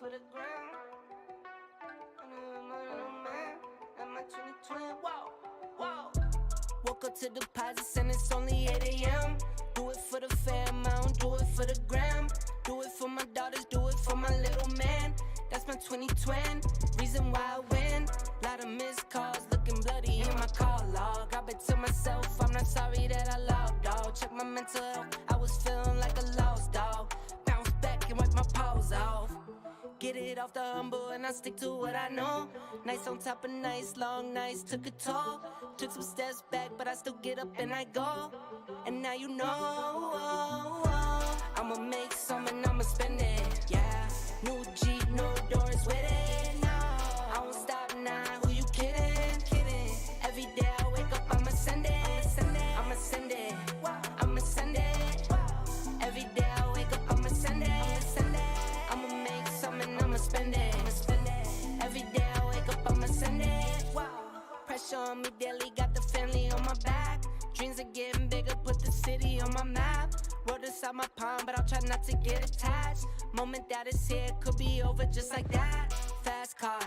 for the ground. I'm a 2020, whoa, whoa. Woke up to deposits and it's only 8 a.m. Do it for the fam, I don't do it for the gram. Do it for my daughters, do it for my little man. That's my 2020, reason why I win. Lot of missed calls, looking bloody in my call log. I bet to myself, I'm not sorry that I logged, dog. Check my mental health, I was feeling like a lost dog. Bounce back and wipe my paws off. Get it off the humble and I stick to what I know. Nights on top of nights, long nights took a toll. Took some steps back, but I still get up and I go. And now you know, I'ma make some and I'ma spend it, yeah. New Jeep, no doors with it, no. I won't stop now, who you kidding, kidding. Every day I wake up, I'ma send it, I'ma send it, I'ma send it. Every day I wake up, I'ma send it. I'ma make some and I'ma spend it. Every day I wake up, I'ma send it. Pressure on me daily, got the family on my back. Dreams are getting bigger, put the city on my map. Wrote inside my palm, but I'll try not to get attached. Moment that is here, could be over just like that. Fast car,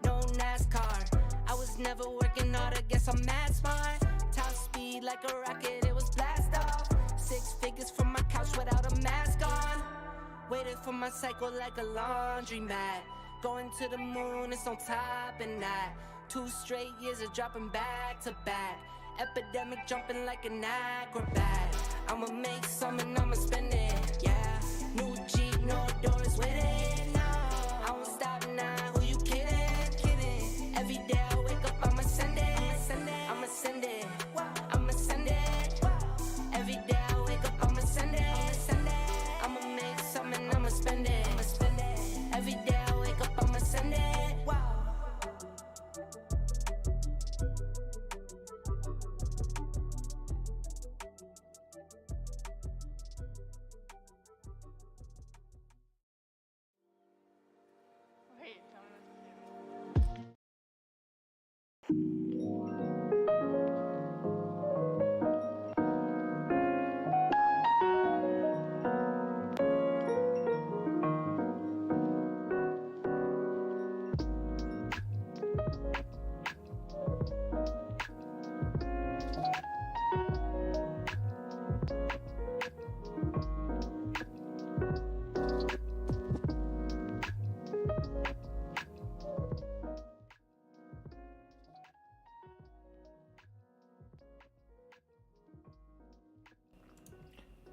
no NASCAR. I was never working hard, I guess I'm mad smart. Top speed like a rocket, it was blast off. 6 figures from my couch without a mask on. Waited for my cycle like a laundromat. Going to the moon, it's on top and that. 2 straight years of dropping back to back. Epidemic jumping like an acrobat. I'ma make some and I'ma spend it, yeah. New Jeep, no doors with it, no. I won't stop now, who you kidding, kidding. Every day I wake up, I'ma send it, I'ma send it, I'ma send it. Every day I wake up, I'ma send it, I'ma make some and I'ma spend it, Every day I wake up, I'ma send it.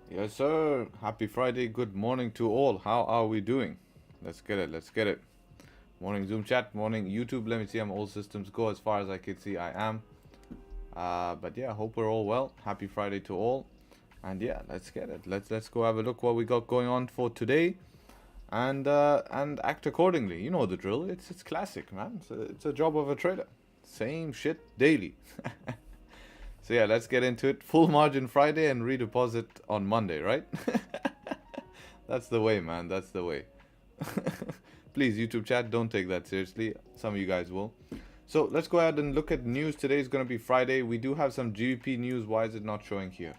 Yes, sir. Happy Friday. Good morning to all. How are we doing? Let's get it. Let's get it. Morning Zoom chat. Morning YouTube. Let me see. I'm all systems go. As far as I can see, I am. But yeah, hope we're all well. Happy Friday to all. And yeah, let's get it. Let's go have a look what we got going on for today, and act accordingly. You know the drill. It's classic, man. It's a job of a trader. Same shit daily. So yeah, let's get into it. Full margin Friday and redeposit on Monday, right? That's the way, man. That's the way. Please, YouTube chat, don't take that seriously. Some of you guys will. So let's go ahead and look at news. Today is going to be Friday. We do have some Gbpjpy news. Why is it not showing here?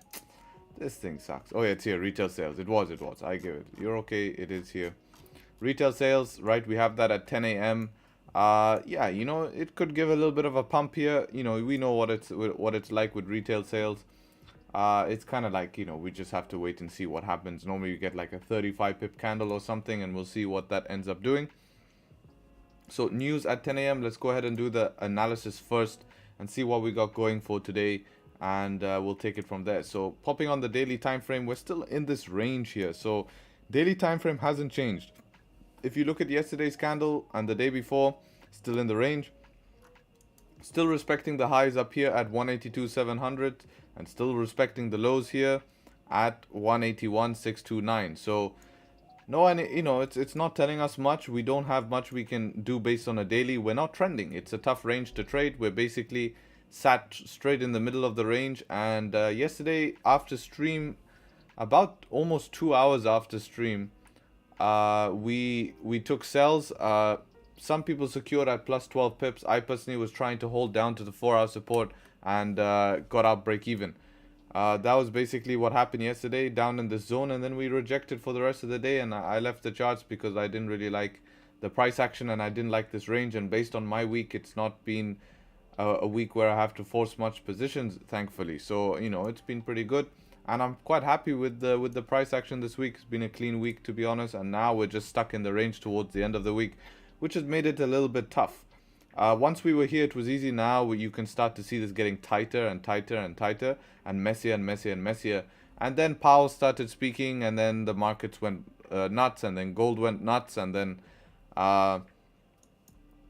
This thing sucks. Oh yeah, it's here. Retail sales. It was. I give it. You're okay. It is here. Retail sales, right? We have that at 10 a.m. Yeah, you know, it could give a little bit of a pump here. You know, we know what it's like with retail sales. It's kind of like, you know, we just have to wait and see what happens. Normally you get like a 35 pip candle or something, and we'll see what that ends up doing. So news at 10 a.m. Let's go ahead and do the analysis first and see what we got going for today, and we'll take it from there. So popping on the daily time frame, we're still in this range here. So daily time frame hasn't changed. If you look at yesterday's candle and the day before, still in the range, still respecting the highs up here at 182,700, and still respecting the lows here at 181,629. So no, and you know, it's not telling us much. We don't have much we can do based on a daily. We're not trending. It's a tough range to trade. We're basically sat straight in the middle of the range. And yesterday after stream, about almost 2 hours after stream, we took sells. Some people secured at plus 12 pips. I personally was trying to hold down to the 4-hour support and got out break even. That was basically what happened yesterday, down in this zone, and then we rejected for the rest of the day, and I left the charts because I didn't really like the price action, and I didn't like this range. And based on my week, it's not been a week where I have to force much positions, thankfully. So you know, it's been pretty good, and I'm quite happy with the price action this week. It's been a clean week, to be honest, and now we're just stuck in the range towards the end of the week, which has made it a little bit tough. Once we were here, it was easy. Now you can start to see this getting tighter and tighter and tighter, and messier and messier and messier. And then Powell started speaking, and then the markets went nuts, and then gold went nuts, and then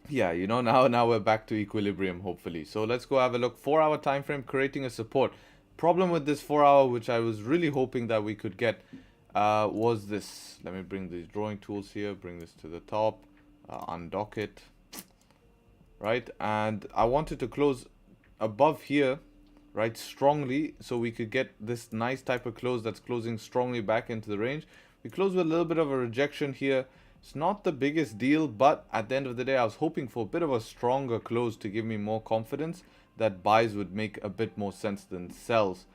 yeah, you know, now we're back to equilibrium, hopefully. So let's go have a look. 4-hour time frame, creating a support. Problem with this 4-hour, which I was really hoping that we could get, was this. Let me bring these drawing tools here, bring this to the top, undock it, right? And I wanted to close above here, right, strongly, so we could get this nice type of close that's closing strongly back into the range. We closed with a little bit of a rejection here. It's not the biggest deal, but at the end of the day, I was hoping for a bit of a stronger close to give me more confidence that buys would make a bit more sense than sells,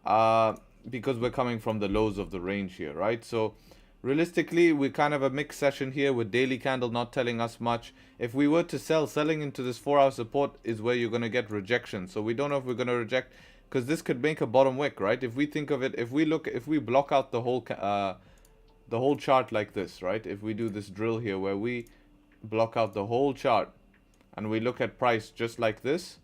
because we're coming from the lows of the range here, right? So realistically, we're kind of a mixed session here with daily candle not telling us much. If we were to selling into this 4-hour support is where you're going to get rejection. So we don't know if we're going to reject, because this could make a bottom wick, right? If we think of it, if we block out the whole chart like this, right? If we do this drill here where we block out the whole chart and we look at price just like this,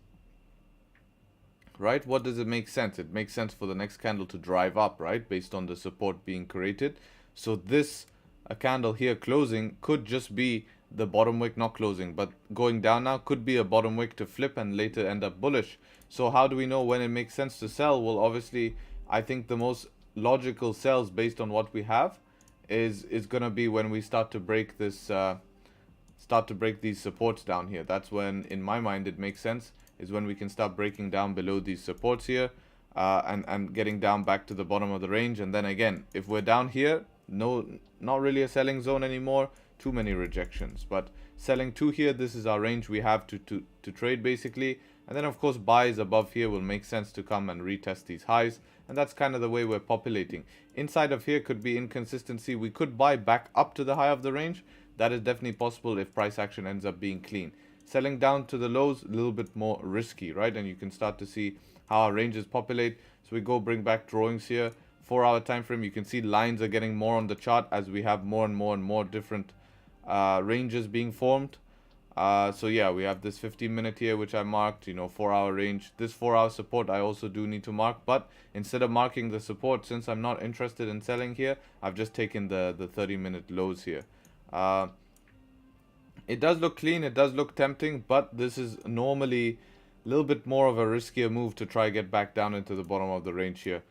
right? What does it make sense? It makes sense for the next candle to drive up, right? Based on the support being created. So this, a candle here closing, could just be the bottom wick not closing, but going down now could be a bottom wick to flip and later end up bullish. So how do we know when it makes sense to sell? Well, obviously, I think the most logical sells based on what we have is gonna be when we start to break this, these supports down here. That's when, in my mind, it makes sense, is when we can start breaking down below these supports here, and getting down back to the bottom of the range. And then again, if we're down here, no, not really a selling zone anymore, too many rejections, but selling to here, this is our range we have to trade basically. And then of course buys above here will make sense to come and retest these highs, and that's kind of the way we're populating. Inside of here could be inconsistency. We could buy back up to the high of the range. That is definitely possible if price action ends up being clean. Selling down to the lows, a little bit more risky, right? And you can start to see how our ranges populate. So we go bring back drawings here. 4-hour time frame, you can see lines are getting more on the chart as we have more and more different ranges being formed. So yeah, we have this 15-minute here which I marked, you know, 4-hour range. This 4-hour support I also do need to mark, but instead of marking the support, since I'm not interested in selling here, I've just taken the 30-minute lows here. It does look clean, it does look tempting, but this is normally a little bit more of a riskier move to try get back down into the bottom of the range here.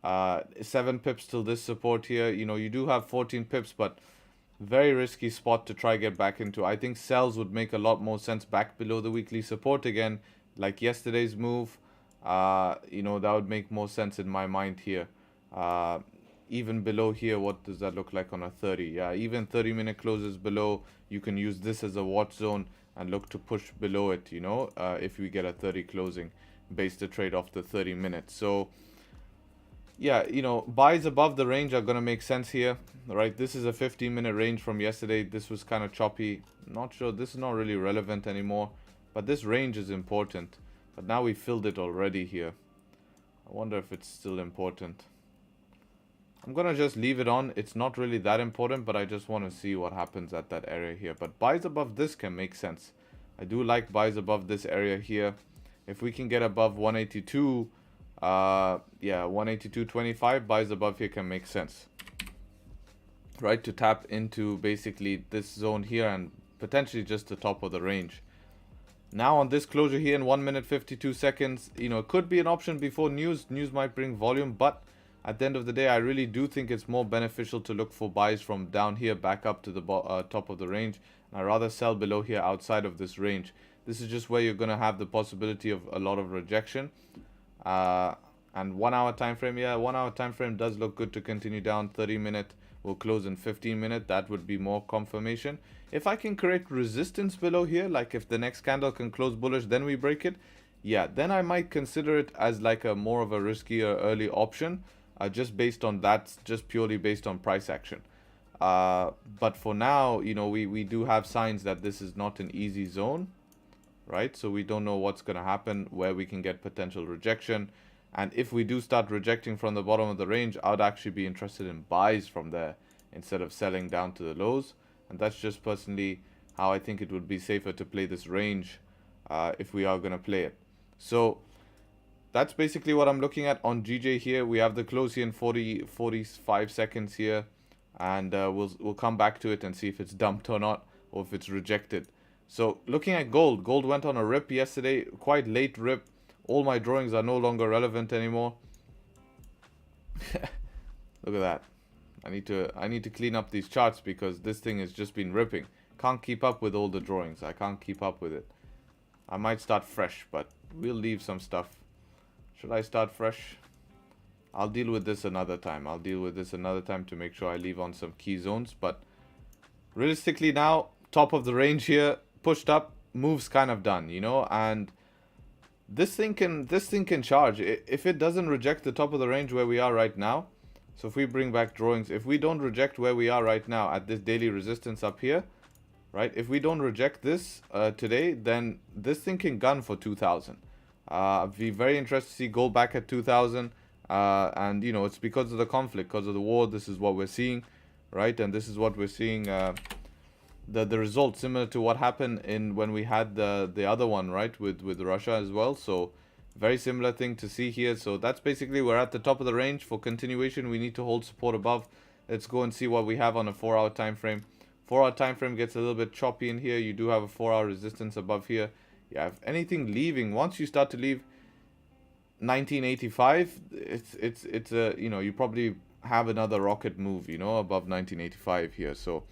7 pips till this support here. You know, you do have 14 pips, but very risky spot to try get back into. I think sells would make a lot more sense back below the weekly support again, like yesterday's move. You know, that would make more sense in my mind here. Even below here, what does that look like on a 30? Yeah, even 30-minute closes below, you can use this as a watch zone and look to push below it, you know, if we get a 30 closing, base the trade off the 30 minutes. So yeah, you know, buys above the range are going to make sense here, right? This is a 15-minute range from yesterday. This was kind of choppy. Not sure. This is not really relevant anymore, but this range is important. But now we filled it already here. I wonder if it's still important. I'm going to just leave it on. It's not really that important, but I just want to see what happens at that area here. But buys above this can make sense. I do like buys above this area here. If we can get above 182, yeah, 182.25, buys above here can make sense, right? To tap into basically this zone here and potentially just the top of the range. Now on this closure here in 1 minute 52 seconds, you know, it could be an option before news might bring volume, but at the end of the day, I really do think it's more beneficial to look for buys from down here back up to the top of the range. And I'd rather sell below here outside of this range. This is just where you're going to have the possibility of a lot of rejection. And 1 hour time frame, yeah, 1 hour time frame does look good to continue down. 30-minute will close in 15-minute. That would be more confirmation. If I can create resistance below here, like if the next candle can close bullish, then we break it, yeah, then I might consider it as like a more of a riskier early option, just based on that, just purely based on price action. But for now, you know, we do have signs that this is not an easy zone, right? So we don't know what's going to happen, where we can get potential rejection. And if we do start rejecting from the bottom of the range, I would actually be interested in buys from there instead of selling down to the lows. And that's just personally how I think it would be safer to play this range if we are going to play it. So that's basically what I'm looking at on GJ here. We have the close here in 45 seconds here. And we'll come back to it and see if it's dumped or not, or if it's rejected. So looking at gold, gold went on a rip yesterday, quite late rip. All my drawings are no longer relevant anymore. Look at that. I need to clean up these charts because this thing has just been ripping. Can't keep up with all the drawings. I can't keep up with it. I might start fresh, but we'll leave some stuff. Should I start fresh? I'll deal with this another time. I'll deal with this another time to make sure I leave on some key zones. But realistically now, top of the range here, pushed up, moves kind of done, you know, and this thing can charge. If it doesn't reject the top of the range where we are right now, so if we bring back drawings, if we don't reject where we are right now at this daily resistance up here, right, if we don't reject this today, then this thing can gun for 2,000. I'd be very interested to see gold back at 2,000. And you know, it's because of the conflict, because of the war. This is what we're seeing, right? And this is what we're seeing, the result similar to what happened in when we had the other one, right, with Russia as well. So very similar thing to see here. So that's basically, we're at the top of the range. For continuation, we need to hold support above. Let's go and see what we have on a 4-hour time frame. 4-hour time frame gets a little bit choppy in here. You do have a 4-hour resistance above here. Yeah, if anything leaving, once you start to leave 1985, it's a, you know, you probably have another rocket move, you know, above 1985 here. So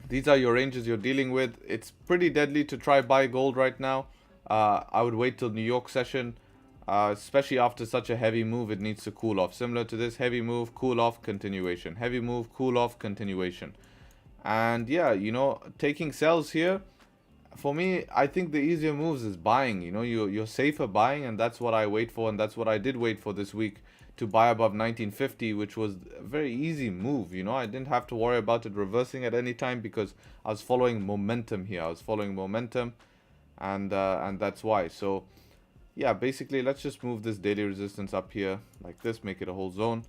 these are your ranges you're dealing with. It's pretty deadly to try buy gold right now. I would wait till New York session, especially after such a heavy move. It needs to cool off, similar to this heavy move, cool off, continuation, heavy move, cool off, continuation. And yeah, you know, taking sells here, for me, I think the easier moves is buying. You know, you're safer buying, and that's what I wait for, and that's what I did wait for this week, to buy above 1950, which was a very easy move. You know, I didn't have to worry about it reversing at any time because I was following momentum here. I was following momentum, and that's why. So yeah, basically, let's just move this daily resistance up here like this, make it a whole zone.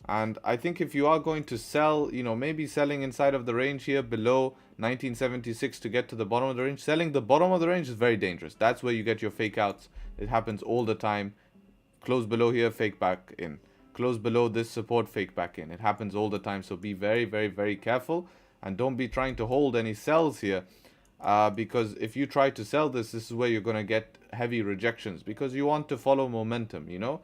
And I think if you are going to sell, you know, maybe selling inside of the range here below 1976 to get to the bottom of the range. Selling the bottom of the range is very dangerous. That's where you get your fake outs. It happens all the time. Close below here, fake back in. Close below this support, fake back in. It happens all the time. So be very, very, very careful. And don't be trying to hold any sells here. Because if you try to sell this, this is where you're going to get heavy rejections. Because you want to follow momentum, you know.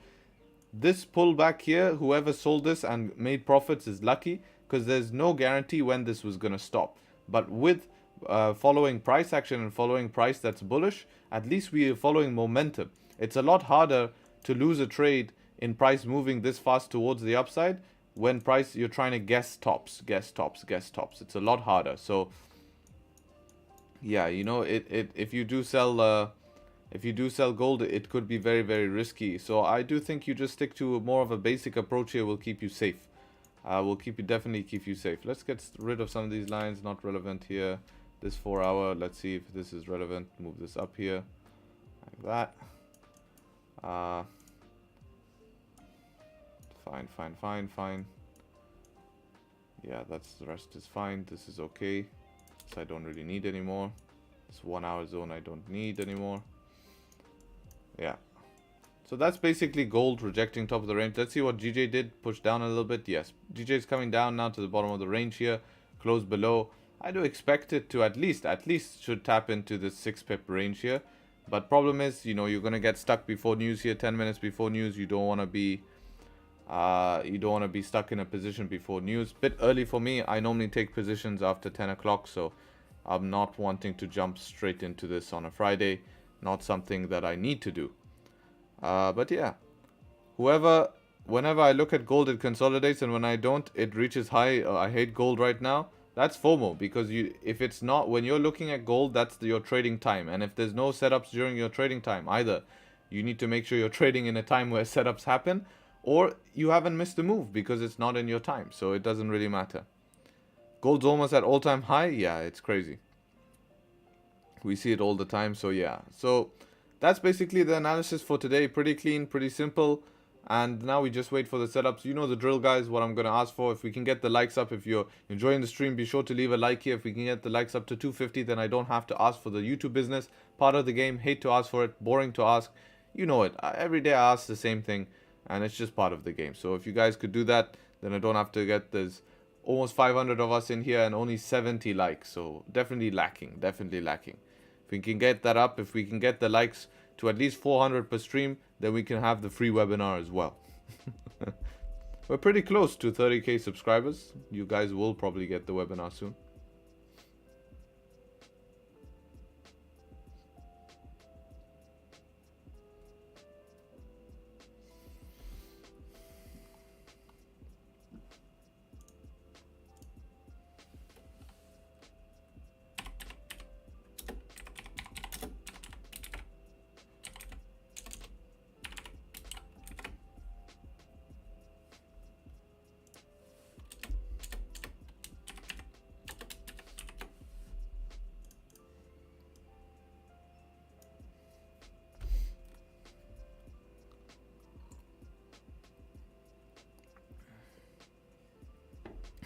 This pullback here, whoever sold this and made profits is lucky, because there's no guarantee when this was going to stop. But with following price action and following price that's bullish, at least we are following momentum. It's a lot harder to lose a trade in price moving this fast towards the upside when price you're trying to guess tops. It's a lot harder. So yeah, you know, if you do sell gold, it could be very, very risky. So I do think you just stick to more of a basic approach here will keep you safe. Will definitely keep you safe. Let's get rid of some of these lines, not relevant here. This 4-hour, let's see if this is relevant. Move this up here, like that. Fine. Yeah, the rest is fine. This is okay. This I don't really need anymore. This 1-hour zone I don't need anymore. Yeah. So that's basically gold rejecting top of the range. Let's see what GJ did. Push down a little bit. Yes, GJ is coming down now to the bottom of the range here. Close below. I do expect it to at least should tap into this 6-pip range here. But problem is, you know, you're gonna get stuck before news here. 10 minutes before news. You don't want to be stuck in a position before news. Bit early for me. I normally take positions after 10 o'clock, so I'm not wanting to jump straight into this on a Friday. Not something that I need to do. But yeah, whenever I look at gold, it consolidates, and when I don't, it reaches high. I hate gold right now. That's FOMO, because if it's not, when you're looking at gold, that's your trading time. And if there's no setups during your trading time, either you need to make sure you're trading in a time where setups happen, or you haven't missed a move because it's not in your time, so it doesn't really matter. Gold's almost at all-time high. Yeah, it's crazy. We see it all the time, so yeah. So that's basically the analysis for today. Pretty clean, pretty simple. And now we just wait for the setups. You know the drill, guys, what I'm going to ask for. If we can get the likes up, if you're enjoying the stream, be sure to leave a like here. If we can get the likes up to 250, then I don't have to ask for the YouTube business. Part of the game. Hate to ask for it. Boring to ask. You know it. Every day I ask the same thing, and it's just part of the game. So if you guys could do that, then I don't have to get this almost 500 of us in here and only 70 likes. So definitely lacking. Definitely lacking. If we can get that up, if we can get the likes to at least 400 per stream, then we can have the free webinar as well. We're pretty close to 30k subscribers. You guys will probably get the webinar soon.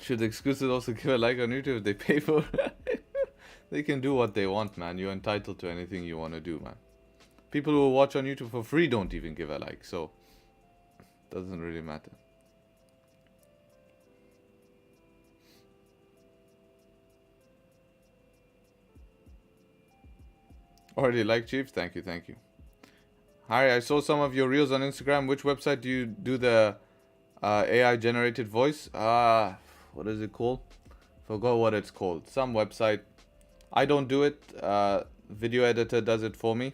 Should the exclusives also give a like on YouTube if they pay for it? They can do what they want, man. You're entitled to anything you want to do, man. People who watch on YouTube for free don't even give a like, so it doesn't really matter. Already like, Chief? Thank you, thank you. Harry, I saw some of your reels on Instagram. Which website do you do the AI generated voice? What is it called? Forgot what it's called. Some website. I don't do it. Video editor does it for me.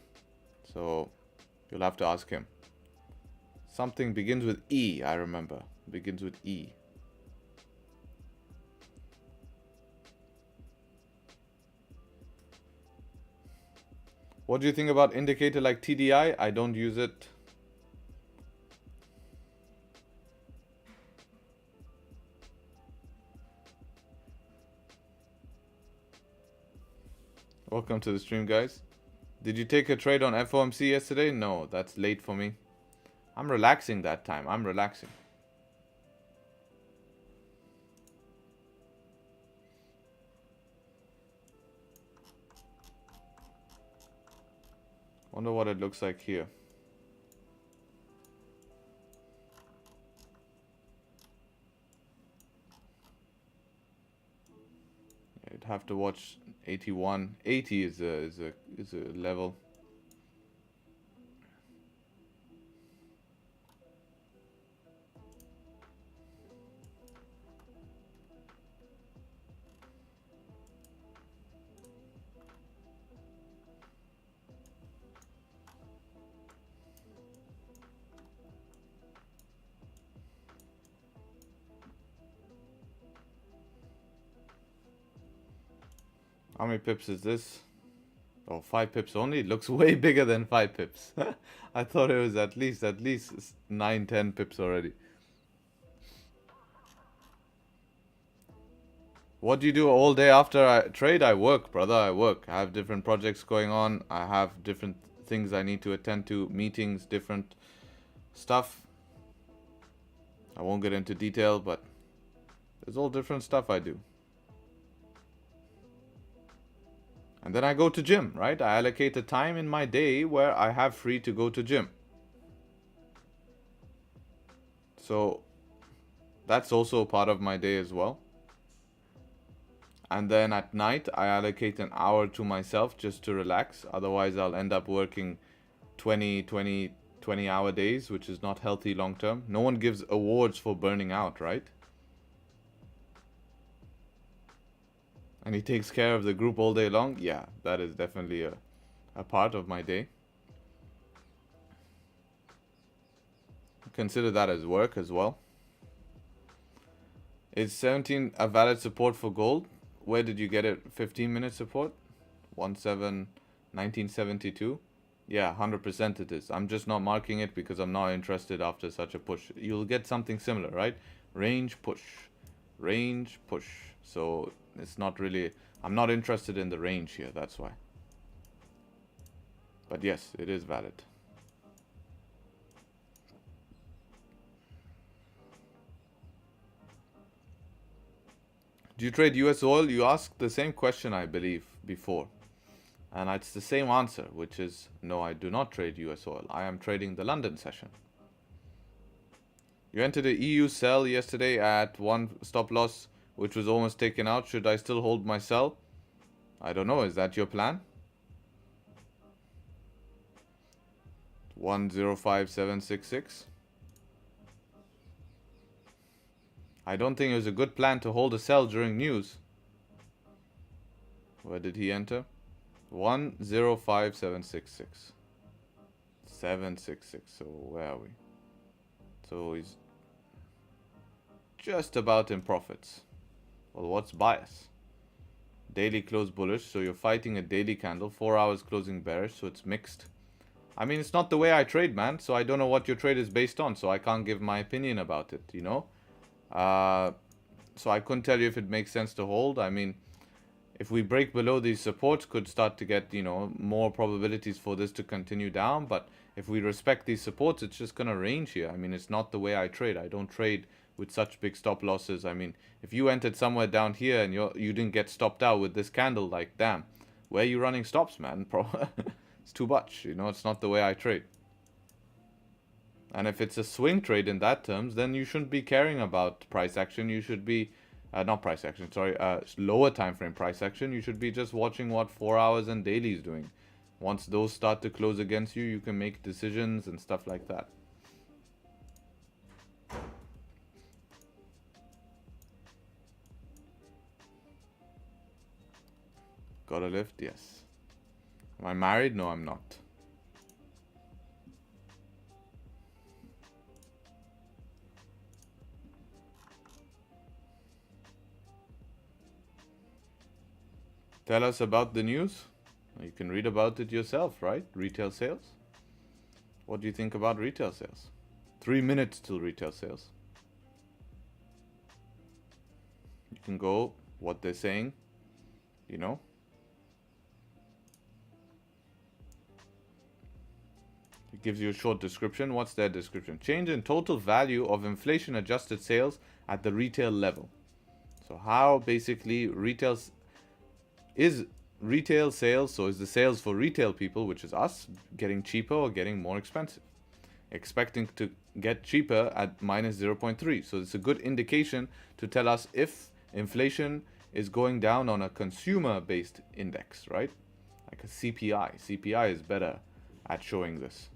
So you'll have to ask him. Something begins with E, I remember. Begins with E. What do you think about indicator like TDI? I don't use it. Welcome to the stream, guys. Did you take a trade on FOMC yesterday? No, that's late for me. I'm relaxing that time. I'm relaxing. Wonder what it looks like here. You'd have to watch 81. 80 is a level. How many pips is this? Oh, 5 pips only? It looks way bigger than 5 pips. I thought it was at least 9, 10 pips already. What do you do all day after I trade? I work, brother. I work. I have different projects going on. I have different things I need to attend to, meetings, different stuff. I won't get into detail, but there's all different stuff I do. And then I go to gym, right? I allocate a time in my day where I have free to go to gym. So that's also a part of my day as well. And then at night, I allocate an hour to myself just to relax. Otherwise, I'll end up working 20-hour days, which is not healthy long term. No one gives awards for burning out, right? And he takes care of the group all day long. Yeah, that is definitely a part of my day. Consider that as work as well. Is 17 a valid support for gold? Where did you get it? 15-minute support? 1972. Yeah, 100% it is. I'm just not marking it because I'm not interested after such a push. You'll get something similar, right? Range, push. Range, push. So it's not really... I'm not interested in the range here, that's why. But yes, it is valid. Do you trade US oil? You asked the same question, I believe, before. And it's the same answer, which is no, I do not trade US oil. I am trading the London session. You entered the EU sell yesterday at one stop loss, which was almost taken out. Should I still hold my sell? I don't know. Is that your plan? 105766. I don't think it was a good plan to hold a sell during news. Where did he enter? 105766. 766. So where are we? So he's just about in profits. Well, what's bias? Daily close bullish, so you're fighting a daily candle. 4 hours closing bearish, so it's mixed. I mean, it's not the way I trade, man. So I don't know what your trade is based on, so I can't give my opinion about it, you know? So I couldn't tell you if it makes sense to hold. I mean, if we break below these supports, could start to get, you know, more probabilities for this to continue down. But if we respect these supports, it's just going to range here. I mean, it's not the way I trade. I don't trade with such big stop losses. I mean, if you entered somewhere down here and you didn't get stopped out with this candle, like, damn, where are you running stops, man? It's too much, you know, it's not the way I trade. And if it's a swing trade in that terms, then you shouldn't be caring about price action. You should be, not price action, sorry, lower time frame price action. You should be just watching what 4 hours and daily is doing. Once those start to close against you, you can make decisions and stuff like that. Got a lift? Yes. Am I married? No, I'm not. Tell us about the news. You can read about it yourself, right? Retail sales. What do you think about retail sales? 3 minutes till retail sales. You can go what they're saying, you know. It gives you a short description. What's their description? Change in total value of inflation adjusted sales at the retail level. So how basically retail sales, so is the sales for retail people, which is us, getting cheaper or getting more expensive? Expecting to get cheaper at minus 0.3. So it's a good indication to tell us if inflation is going down on a consumer-based index, right? Like a CPI. CPI is better at showing this.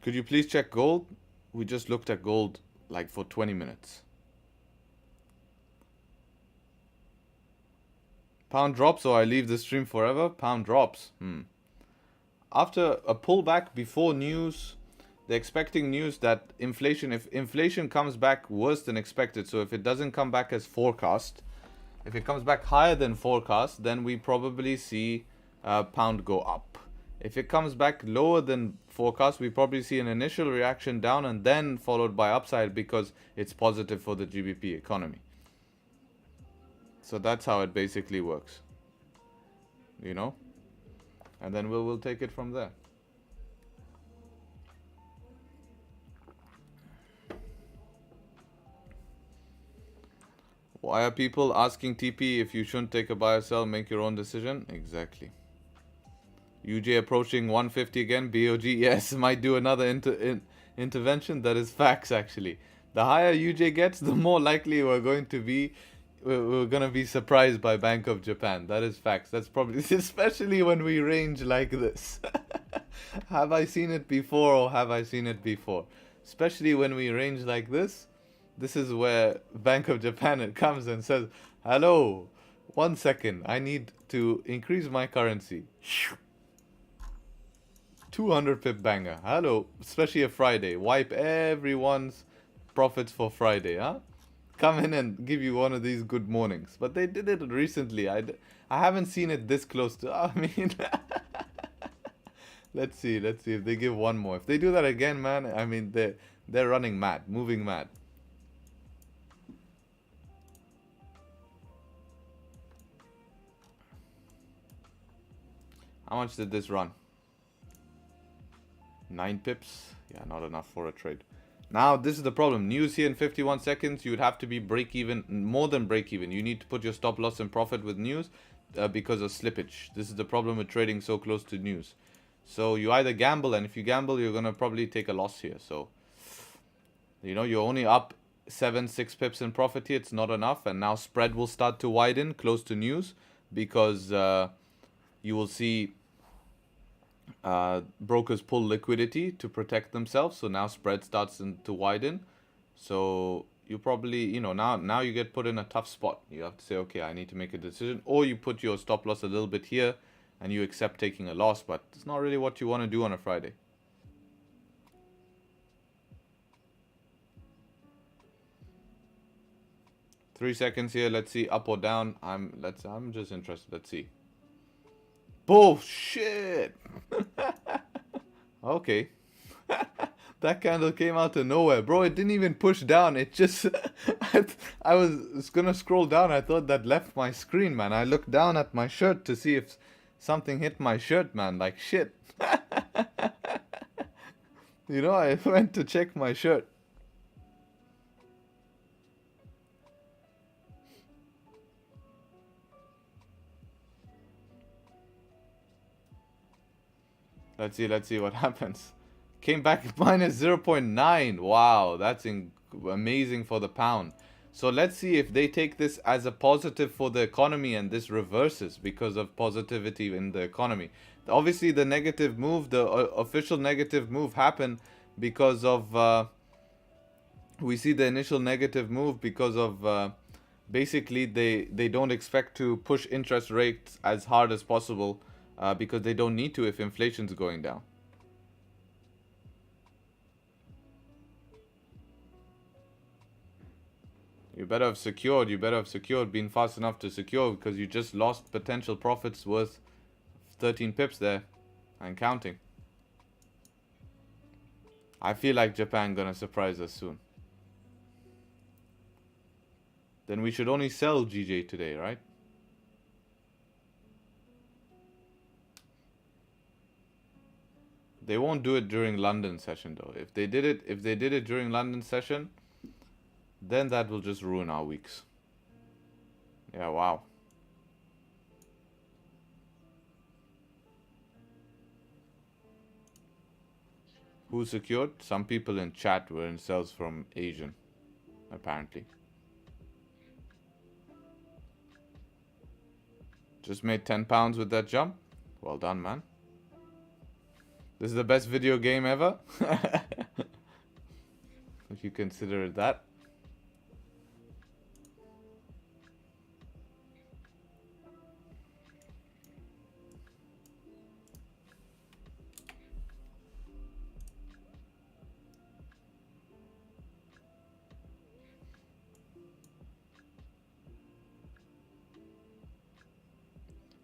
Could you please check gold? We just looked at gold like for 20 minutes. Pound drops or I leave the stream forever? Pound drops. After a pullback before news, they're expecting news that inflation, if inflation comes back worse than expected, so if it doesn't come back as forecast, if it comes back higher than forecast, then we probably see pound go up. If it comes back lower than forecast, we probably see an initial reaction down and then followed by upside because it's positive for the GBP economy. So that's how it basically works, you know, and then we'll take it from there. Why are people asking TP if you shouldn't take a buy or sell, make your own decision? Exactly. UJ approaching 150 again. BOG, yes, might do another intervention. That is facts, actually. The higher UJ gets, the more likely we're going to be surprised by Bank of Japan. That is facts. That's probably, especially when we range like this. Have I seen it before or have I seen it before? Especially when we range like this. This is where Bank of Japan comes and says, hello, 1 second, I need to increase my currency. 200 pip banger. Hello, especially a Friday. Wipe everyone's profits for Friday, huh? Come in and give you one of these good mornings. But they did it recently. I haven't seen it this close to... I mean... Let's see if they give one more. If they do that again, man, I mean, they're running mad, moving mad. How much did this run? 9 pips? Yeah, not enough for a trade. Now, this is the problem. News here in 51 seconds, you would have to be break even, more than break even. You need to put your stop loss and profit with news because of slippage. This is the problem with trading so close to news. So you either gamble, and if you gamble, you're going to probably take a loss here. So, you know, you're only up 6 pips in profit here. It's not enough. And now spread will start to widen close to news because you will see brokers pull liquidity to protect themselves. So now spread starts to widen. So you probably, you know, now you get put in a tough spot. You have to say, okay, I need to make a decision. Or you put your stop loss a little bit here and you accept taking a loss. But it's not really what you want to do on a Friday. Three seconds here. Let's see, up or down. I'm just interested. Let's see. Bullshit. Okay. That candle came out of nowhere, bro. It didn't even push down. It just I was gonna scroll down. I thought that left my screen, man. I looked down at my shirt to see if something hit my shirt, man. Like shit. You know, I went to check my shirt. Let's see what happens. Came back minus 0.9. Wow, that's amazing for the pound. So let's see if they take this as a positive for the economy and this reverses because of positivity in the economy. Obviously, the negative move, the official negative move happened because of... we see the initial negative move because of... basically, they don't expect to push interest rates as hard as possible because they don't need to if inflation's going down. You better have secured, been fast enough to secure because you just lost potential profits worth 13 pips there and counting. I feel like Japan gonna surprise us soon. Then we should only sell GJ today, right? They won't do it during London session though. If they did it during London session, then that will just ruin our weeks. Yeah, wow. Who secured? Some people in chat were in sells from Asian, apparently. Just made £10 with that jump. Well done, man. This is the best video game ever. If you consider it that.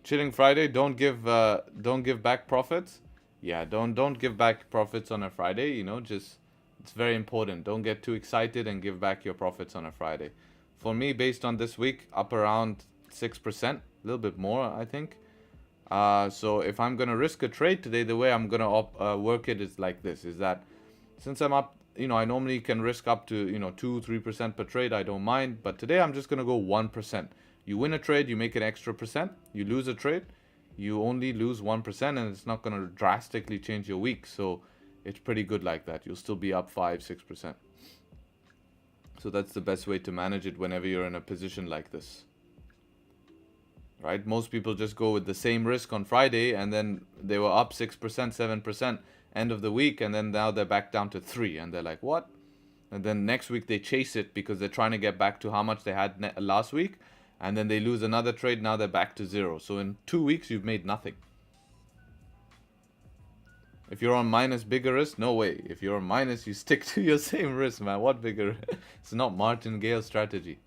Chilling Friday, don't give back profits. Yeah, don't give back profits on a Friday, you know, just it's very important. Don't get too excited and give back your profits on a Friday. For me, based on this week, up around 6%, a little bit more, I think. So if I'm gonna risk a trade today, the way I'm gonna work it is like this: is that since I'm up, you know, I normally can risk up to 2-3% per trade. I don't mind, but today I'm just gonna go 1%. You win a trade, you make an extra percent. You lose a trade, you only lose 1%, and it's not going to drastically change your week. So it's pretty good like that. You'll still be up 5-6%. So that's the best way to manage it whenever you're in a position like this. Right? Most people just go with the same risk on Friday, and then they were up 6%, 7% end of the week, and then now they're back down to 3, and they're like, what? And then next week they chase it because they're trying to get back to how much they had last week. And then they lose another trade, now they're back to 0. So in 2 weeks, you've made nothing. If you're on minus, bigger risk? No way. If you're on minus, you stick to your same risk, man. What bigger? It's not martingale strategy.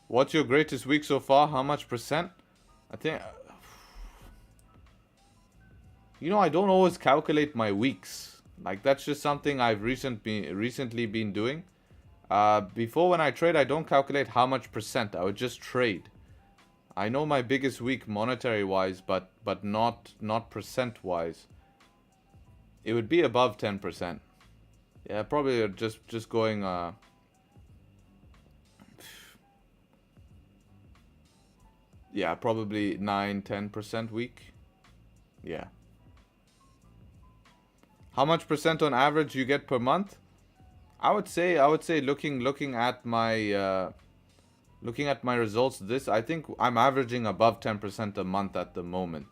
What's your greatest week so far? How much percent? I think... You know, I don't always calculate my weeks. Like, that's just something I've recently been doing. Before, when I trade, I don't calculate how much percent. I would just trade. I know my biggest week monetary-wise, but not percent-wise. It would be above 10%. Yeah, probably just going... Yeah, probably 9-10% week. Yeah. How much percent on average you get per month? I would say looking at my results, I think I'm averaging above 10% a month at the moment.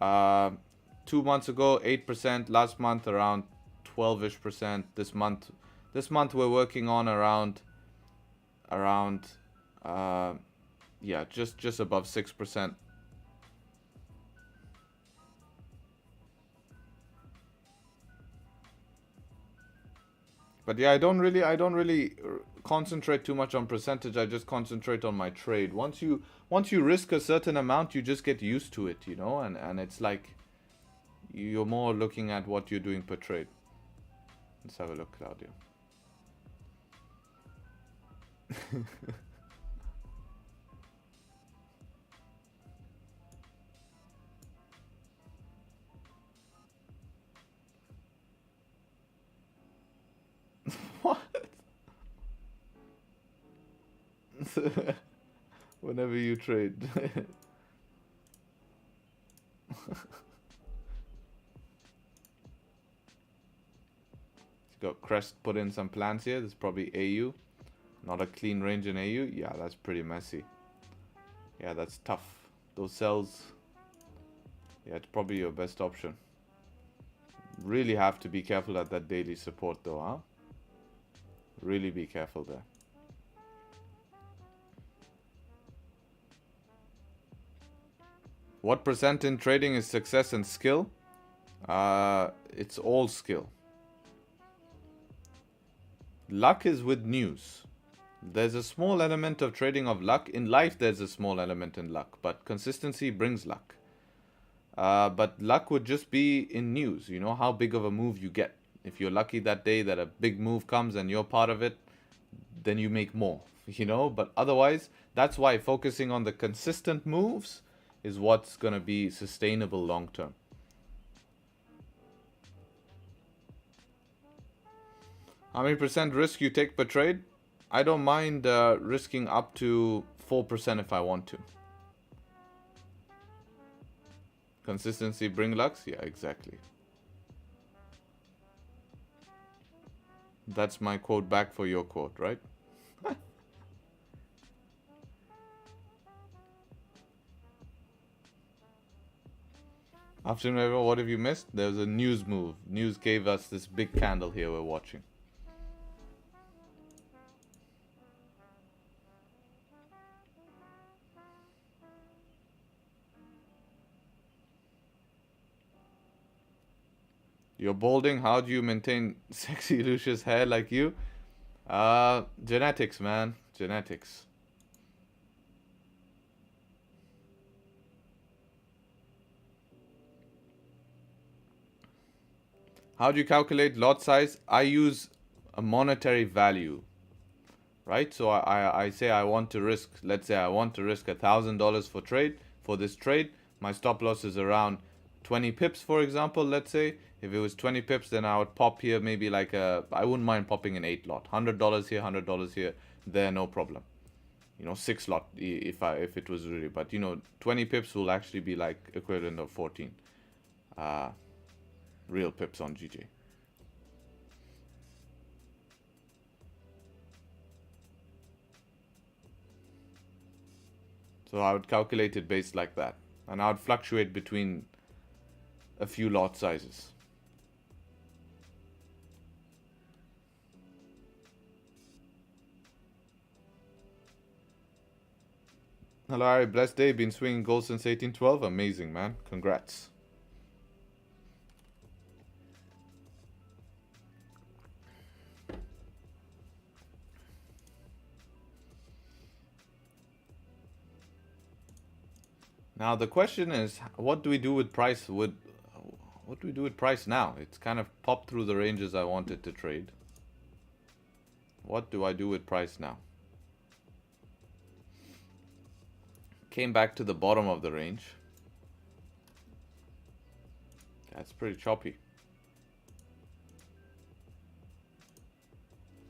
2 months ago 8%, last month around 12ish%. This month we're working on around yeah, just above 6%. But yeah, I don't really concentrate too much on percentage. I just concentrate on my trade. Once you risk a certain amount, you just get used to it, you know, and it's like you're more looking at what you're doing per trade. Let's have a look, Claudio. What? Whenever you trade. Got Crest put in some plans here. This is probably AU. Not a clean range in AU. Yeah, that's pretty messy. Yeah, that's tough. Those cells. Yeah, it's probably your best option. Really have to be careful at that daily support though, huh? Really be careful there. What percent in trading is success and skill? It's all skill. Luck is with news. There's a small element of trading of luck. In life, there's a small element in luck, but consistency brings luck. But luck would just be in news. You know, how big of a move you get. If you're lucky that day that a big move comes and you're part of it, then you make more, you know. But otherwise, that's why focusing on the consistent moves is what's going to be sustainable long term. How many percent risk you take per trade? I don't mind risking up to 4% if I want to. Consistency bring luck? Yeah, exactly. That's my quote back for your quote, right? Afternoon, everyone. What have you missed? There was a news move. News gave us this big candle here we're watching. You're balding. How do you maintain sexy, luscious hair like you? Genetics, man. Genetics. How do you calculate lot size? I use a monetary value, right? So I say I want to risk, let's say I want to risk $1,000 for this trade. My stop loss is around 20 pips, for example, let's say. If it was 20 pips, then I would pop here maybe like I wouldn't mind popping an 8 lot. $100 here, $100 here, there, no problem. You know, 6 lot if it was really, but you know, 20 pips will actually be like equivalent of 14 real pips on GJ. So I would calculate it based like that, and I would fluctuate between a few lot sizes. Hello, Harry. Blessed day. Been swinging gold since 1812. Amazing, man. Congrats. Now the question is, what do we do with price? What do we do with price now? It's kind of popped through the ranges I wanted to trade. What do I do with price now? Came back to the bottom of the range. That's pretty choppy.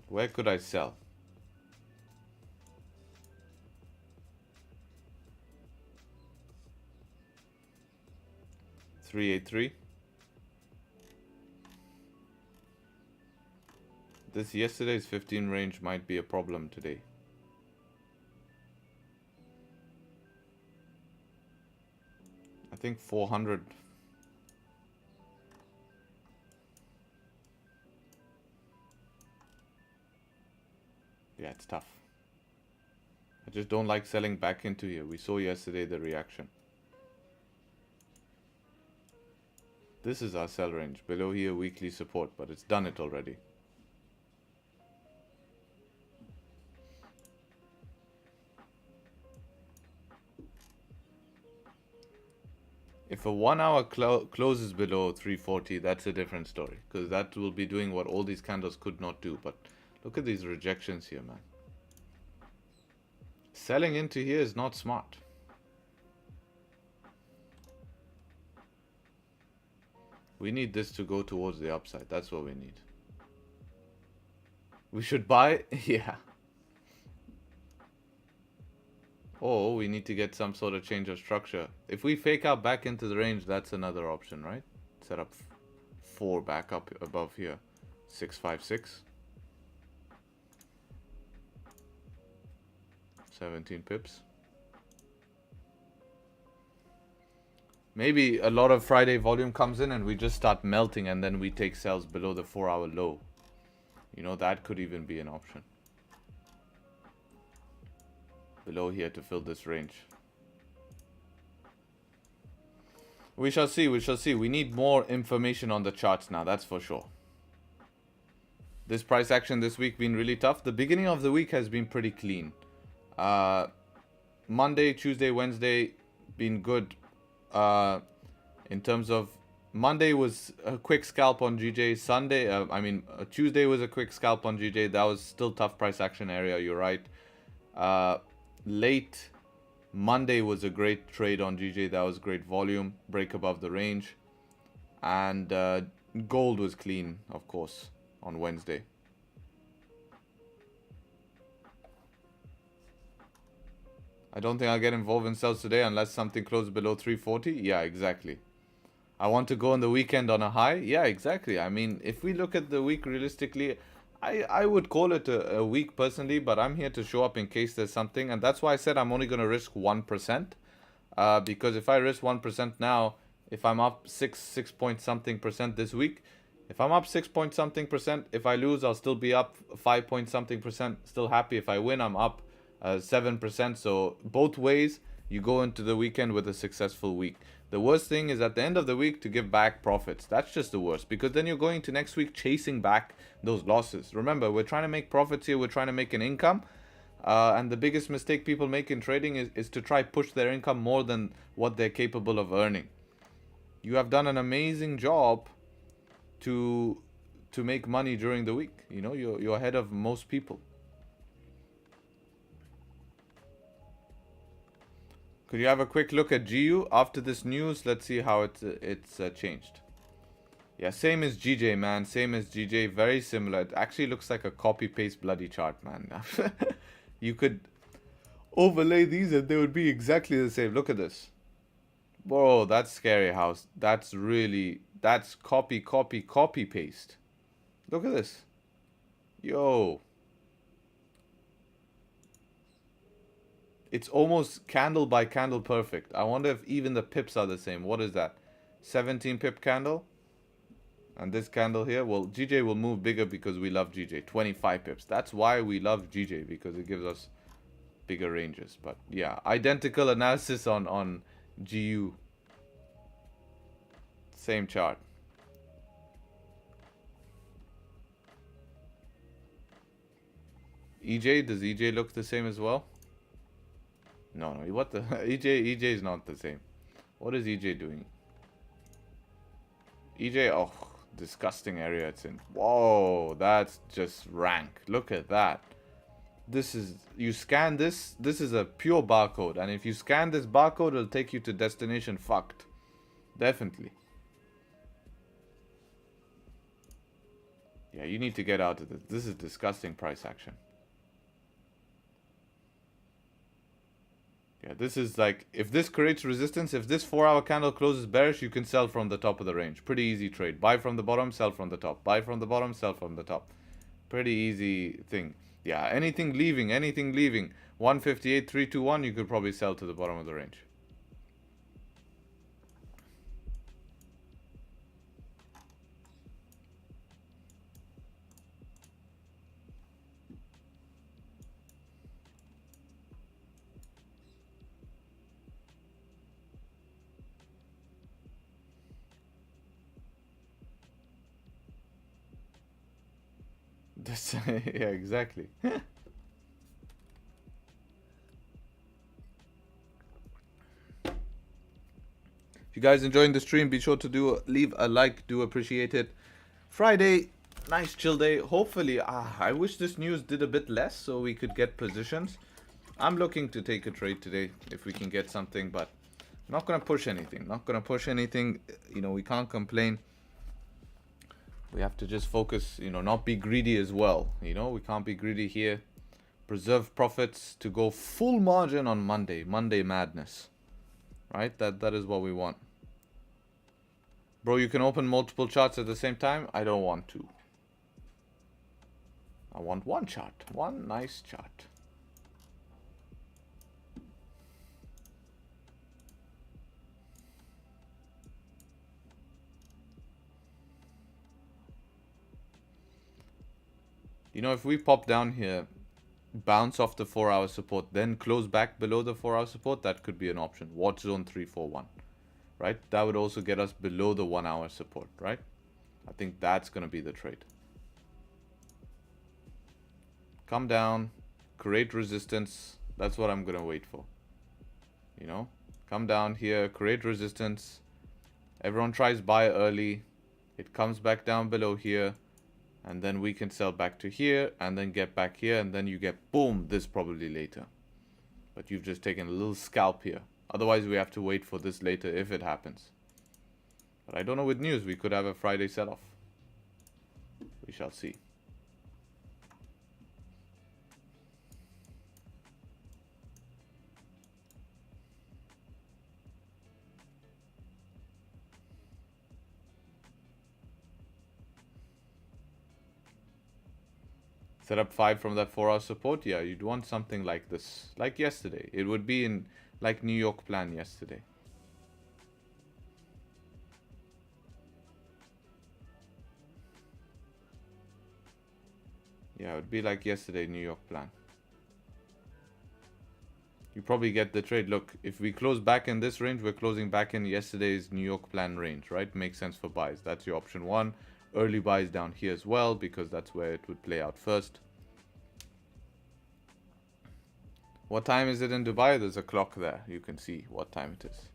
Where could I sell? $383. This yesterday's 15 range might be a problem today. I think 400. Yeah, it's tough. I just don't like selling back into here. We saw yesterday the reaction. This is our sell range. Below here, weekly support, but it's done it already. If a 1 hour closes below 340, that's a different story. Because that will be doing what all these candles could not do. But look at these rejections here, man. Selling into here is not smart. We need this to go towards the upside. That's what we need. We should buy? Yeah. Or we need to get some sort of change of structure. If we fake out back into the range, that's another option, right? Set up 4 back up above here. 656. 17 pips. Maybe a lot of Friday volume comes in and we just start melting and then we take sells below the 4 hour low. You know, that could even be an option. Below here to fill this range. We shall see, we shall see. We need more information on the charts now, that's for sure. This price action this week been really tough. The beginning of the week has been pretty clean. Monday, Tuesday, Wednesday been good. In terms of Monday was a quick scalp on GJ. Tuesday was a quick scalp on GJ. That was still tough price action area, you're right. Late Monday was a great trade on GJ. That was great volume, break above the range. And gold was clean, of course, on Wednesday. I don't think I'll get involved in sales today unless something closes below 340. Yeah, exactly. I want to go on the weekend on a high. Yeah, exactly. I mean, if we look at the week realistically, I would call it a week personally, but I'm here to show up in case there's something. And that's why I said I'm only going to risk 1%. Because if I risk 1% now, if I'm up 6 point something percent this week, if I'm up 6 point something percent, if I lose, I'll still be up 5 point something percent. Still happy. If I win, I'm up 7%. So both ways, you go into the weekend with a successful week. The worst thing is at the end of the week to give back profits. That's just the worst, because then you're going to next week chasing back those losses. Remember, we're trying to make profits here. We're trying to make an income. And the biggest mistake people make in trading is to try push their income more than what they're capable of earning. You have done an amazing job to make money during the week. You know, you're ahead of most people. Could you have a quick look at GU after this news? Let's see how it's changed. Yeah, same as GJ, man. Same as GJ. Very similar. It actually looks like a copy-paste bloody chart, man. You could overlay these and they would be exactly the same. Look at this. Whoa, that's scary, house. That's copy, paste. Look at this. Yo. It's almost candle by candle perfect. I wonder if even the pips are the same. What is that? 17 pip candle. And this candle here, well, GJ will move bigger because we love GJ. 25 pips. That's why we love GJ, because it gives us bigger ranges. But yeah, identical analysis on GU. Same chart. EJ, does EJ look the same as well? No, what the EJ is not the same. What is EJ doing? EJ, oh, disgusting area it's in. Whoa, that's just rank. Look at that. This is, you scan this is a pure barcode, and if you scan this barcode, it'll take you to destination fucked. Definitely. Yeah, you need to get out of this. This is disgusting price action. Yeah, this is like, if this creates resistance, if this 4-hour candle closes bearish, you can sell from the top of the range. Pretty easy trade. Buy from the bottom, sell from the top. Buy from the bottom, sell from the top. Pretty easy thing. Yeah, anything leaving. 158, 321, you could probably sell to the bottom of the range. That's, yeah, exactly. If you guys enjoying the stream, be sure to leave a like. Do appreciate it. Friday, nice chill day. Hopefully, I wish this news did a bit less so we could get positions. I'm looking to take a trade today if we can get something, but I'm not gonna push anything. You know, we can't complain. We have to just focus, you know, not be greedy as well. You know, we can't be greedy here. Preserve profits to go full margin on Monday. Monday madness. Right? That is what we want. Bro, you can open multiple charts at the same time? I don't want to. I want one chart. One nice chart. You know, if we pop down here, bounce off the 4-hour support, then close back below the 4-hour support, that could be an option. Watch zone 341, right? That would also get us below the 1-hour support, right? I think that's going to be the trade. Come down, create resistance. That's what I'm going to wait for. You know, come down here, create resistance. Everyone tries buy early. It comes back down below here. And then we can sell back to here and then get back here. And then you get, boom, this probably later. But you've just taken a little scalp here. Otherwise, we have to wait for this later if it happens. But I don't know with news. We could have a Friday sell-off. We shall see. Set up 5 from that 4-hour support. Yeah, you'd want something like this. Like yesterday. It would be in like New York plan yesterday. Yeah, it would be like yesterday New York plan. You probably get the trade. Look, if we close back in this range, we're closing back in yesterday's New York plan range, right? Makes sense for buys. That's your option 1. Early buys down here as well, because that's where it would play out first. What time is it in Dubai? There's a clock there. You can see what time it is.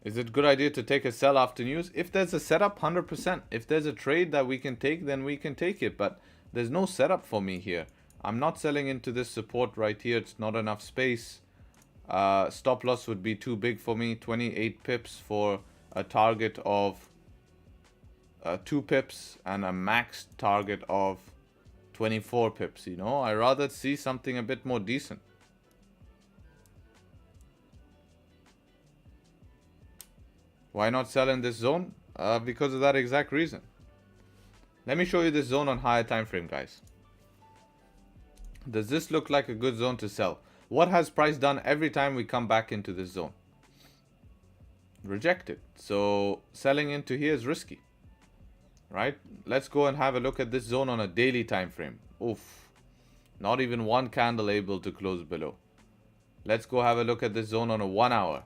Is it a good idea to take a sell after news? If there's a setup, 100%. If there's a trade that we can take, then we can take it. But there's no setup for me here. I'm not selling into this support right here. It's not enough space. Stop loss would be too big for me. 28 pips for a target of 2 pips and a max target of 24 pips. You know, I rather see something a bit more decent. Why not sell in this zone? Because of that exact reason. Let me show you this zone on higher time frame, guys. Does this look like a good zone to sell? What has price done every time we come back into this zone? rejected. So selling into here is risky, right? Let's go and have a look at this zone on a daily time frame. Oof, not even one candle able to close below. Let's go have a look at this zone on a 1 hour.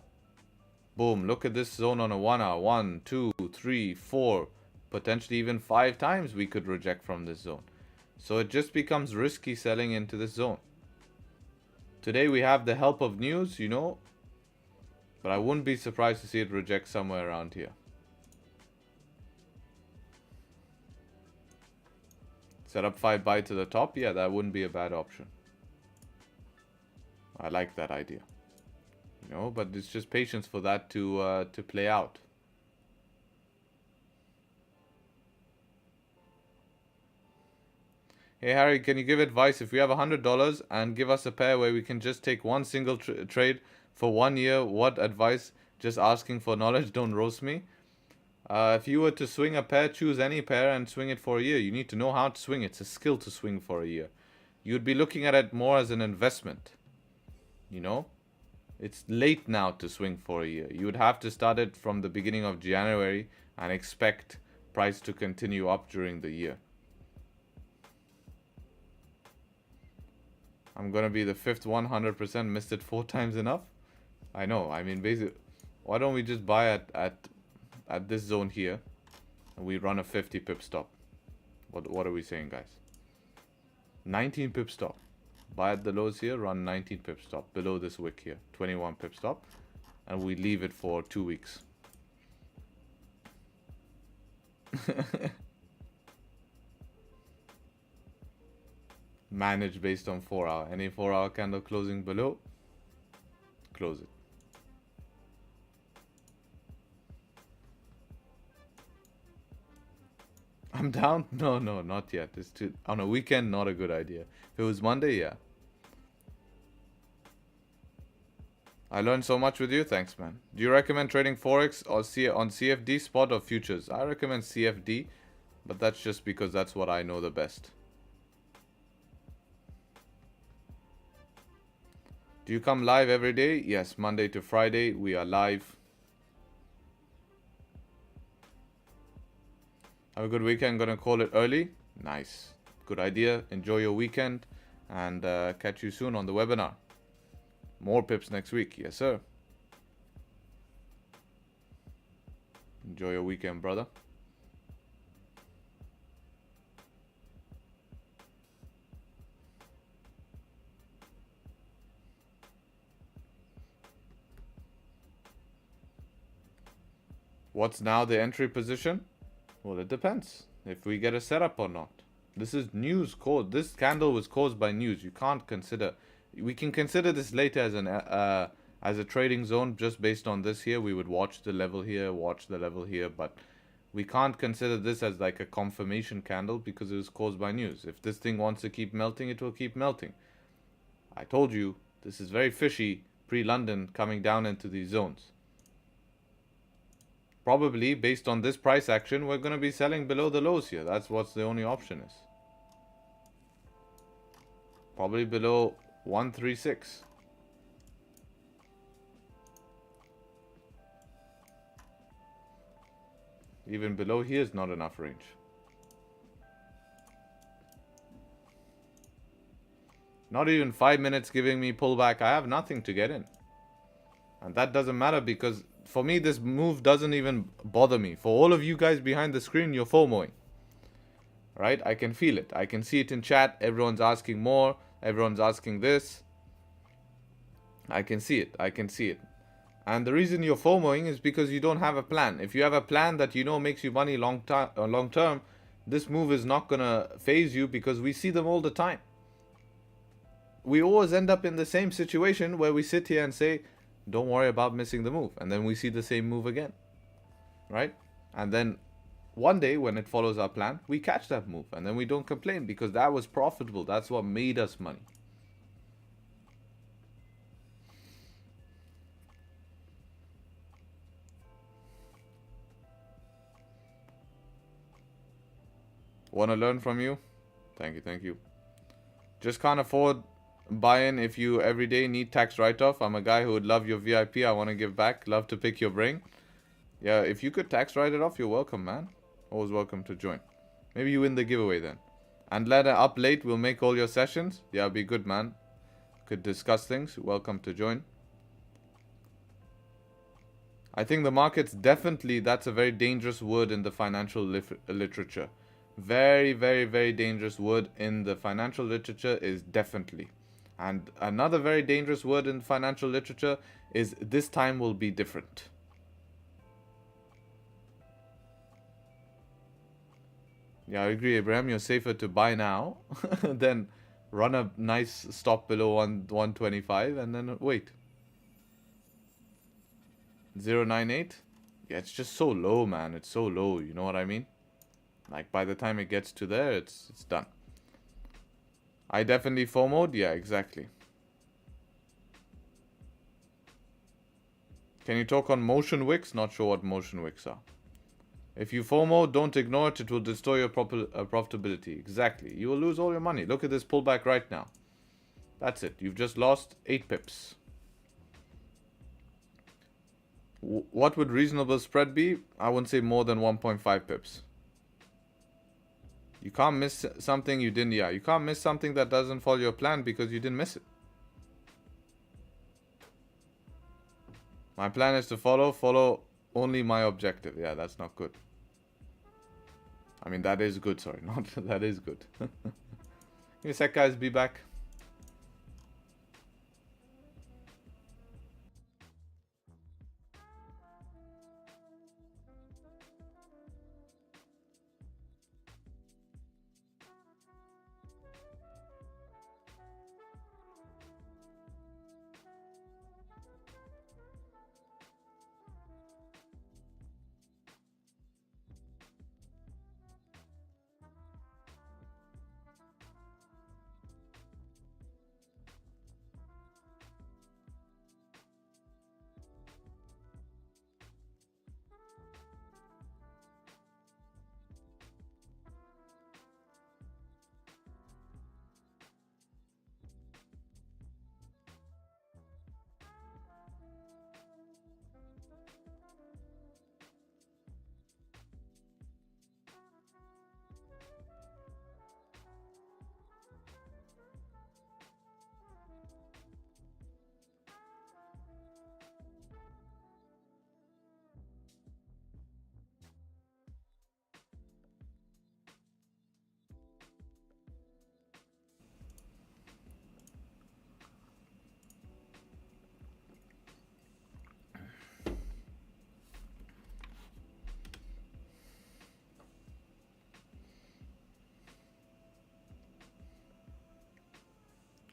Boom, look at this zone on a 1 hour. 1, 2, 3, 4, potentially even 5 times we could reject from this zone. So it just becomes risky selling into this zone. Today we have the help of news, you know, but I wouldn't be surprised to see it reject somewhere around here. Set up 5 buy to the top. Yeah, that wouldn't be a bad option. I like that idea. You know, but it's just patience for that to play out. Hey Harry, can you give advice if we have $100 and give us a pair where we can just take one single trade for 1 year? What advice? Just asking for knowledge. Don't roast me. If you were to swing a pair, choose any pair and swing it for a year. You need to know how to swing. It's a skill to swing for a year. You'd be looking at it more as an investment. You know, it's late now to swing for a year. You would have to start it from the beginning of January and expect price to continue up during the year. I'm gonna be the fifth 100%. Missed it 4 times enough. I know. I mean, basically, why don't we just buy at this zone here, and we run a 50 pip stop? What are we saying, guys? 19 pip stop. Buy at the lows here, run 19 pip stop below this wick here, 21 pip stop, and we leave it for 2 weeks. Manage based on 4 hour. Any 4 hour candle closing below, close it. I'm down? No, not yet. It's too, on a weekend, not a good idea. If it was Monday, yeah. I learned so much with you. Thanks, man. Do you recommend trading Forex or on CFD, spot, or futures? I recommend CFD, but that's just because that's what I know the best. Do you come live every day? Yes, Monday to Friday, we are live. Have a good weekend. Gonna call it early. Nice. Good idea. Enjoy your weekend. And catch you soon on the webinar. More pips next week. Yes, sir. Enjoy your weekend, brother. What's now the entry position? Well, it depends if we get a setup or not. This is news code. This candle was caused by news. You can't consider. We can consider this later as a trading zone just based on this here. We would watch the level here, watch the level here, but we can't consider this as like a confirmation candle because it was caused by news. If this thing wants to keep melting, it will keep melting. I told you this is very fishy pre-London coming down into these zones. Probably based on this price action, we're going to be selling below the lows here. That's what's the only option is. Probably below 136. Even below here is not enough range. Not even 5 minutes giving me pullback. I have nothing to get in. And that doesn't matter because for me, this move doesn't even bother me. For all of you guys behind the screen, you're FOMOing. Right? I can feel it. I can see it in chat. Everyone's asking more. Everyone's asking this. I can see it. I can see it. And the reason you're FOMOing is because you don't have a plan. If you have a plan that you know makes you money long term, this move is not going to phase you because we see them all the time. We always end up in the same situation where we sit here and say, don't worry about missing the move. And then we see the same move again. Right? And then one day when it follows our plan, we catch that move. And then we don't complain because that was profitable. That's what made us money. Want to learn from you? Thank you, thank you. Just can't afford buy-in if you every day need tax write-off. I'm a guy who would love your VIP. I want to give back. Love to pick your brain. Yeah, if you could tax write it off, you're welcome, man. Always welcome to join. Maybe you win the giveaway then. And let it up late, we'll make all your sessions. Yeah, be good, man. Could discuss things. Welcome to join. I think the market's definitely, that's a very dangerous word in the financial literature. Very, very, very dangerous word in the financial literature is definitely. And another very dangerous word in financial literature is this time will be different. Yeah, I agree, Abraham. You're safer to buy now than run a nice stop below 125 and then wait. 0.98? Yeah, it's just so low, man. It's so low, you know what I mean? Like, by the time it gets to there, it's done. I definitely FOMO'd? Yeah, exactly. Can you talk on motion wicks? Not sure what motion wicks are. If you FOMO, don't ignore it. It will destroy your profitability. Exactly. You will lose all your money. Look at this pullback right now. That's it. You've just lost 8 pips. What would reasonable spread be? I wouldn't say more than 1.5 pips. You can't miss something you didn't. Yeah, you can't miss something that doesn't follow your plan because you didn't miss it. My plan is to follow only my objective. Yeah, that's not good. I mean, that is good. Sorry, not that is good. Give me a sec, guys. Be back.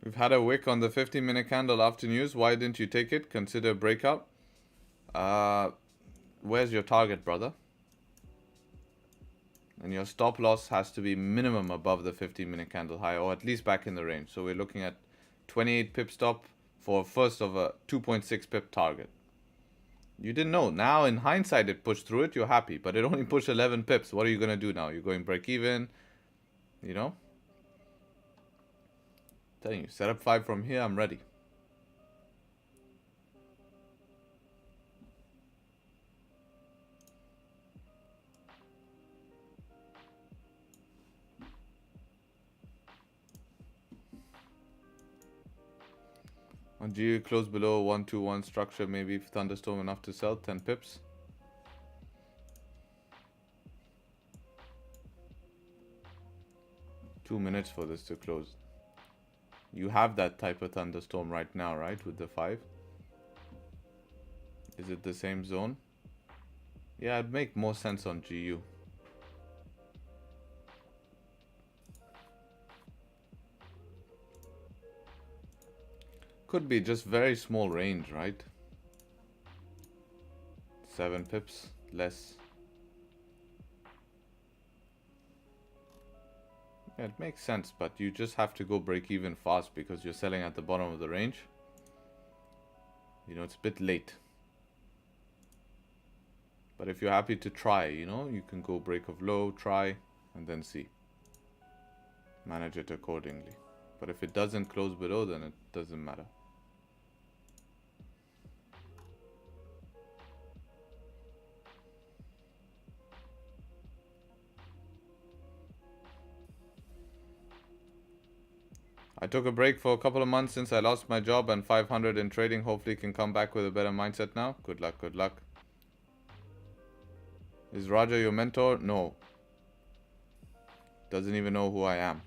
We've had a wick on the 15-minute candle after news. Why didn't you take it? Consider breakout. Where's your target, brother? And your stop loss has to be minimum above the 15-minute candle high, or at least back in the range. So we're looking at 28 pip stop for first of a 2.6 pip target. You didn't know. Now, in hindsight, it pushed through it. You're happy. But it only pushed 11 pips. What are you going to do now? You're going break even. You know? Telling you, set up 5 from here. I'm ready. On GU, close below 121 structure. Maybe thunderstorm enough to sell. 10 pips. Two minutes for this to close. You have that type of thunderstorm right now, right? With the 5. Is it the same zone? Yeah, it'd make more sense on GU. Could be just very small range, right? 7 pips, less. Yeah, it makes sense, but you just have to go break even fast because you're selling at the bottom of the range. You know, it's a bit late. But if you're happy to try, you know, you can go break of low, try, and then see. Manage it accordingly. But if it doesn't close below, then it doesn't matter. I took a break for a couple of months since I lost my job and 500 in trading. Hopefully can come back with a better mindset now. Good luck, good luck. Is Raja your mentor? No. Doesn't even know who I am.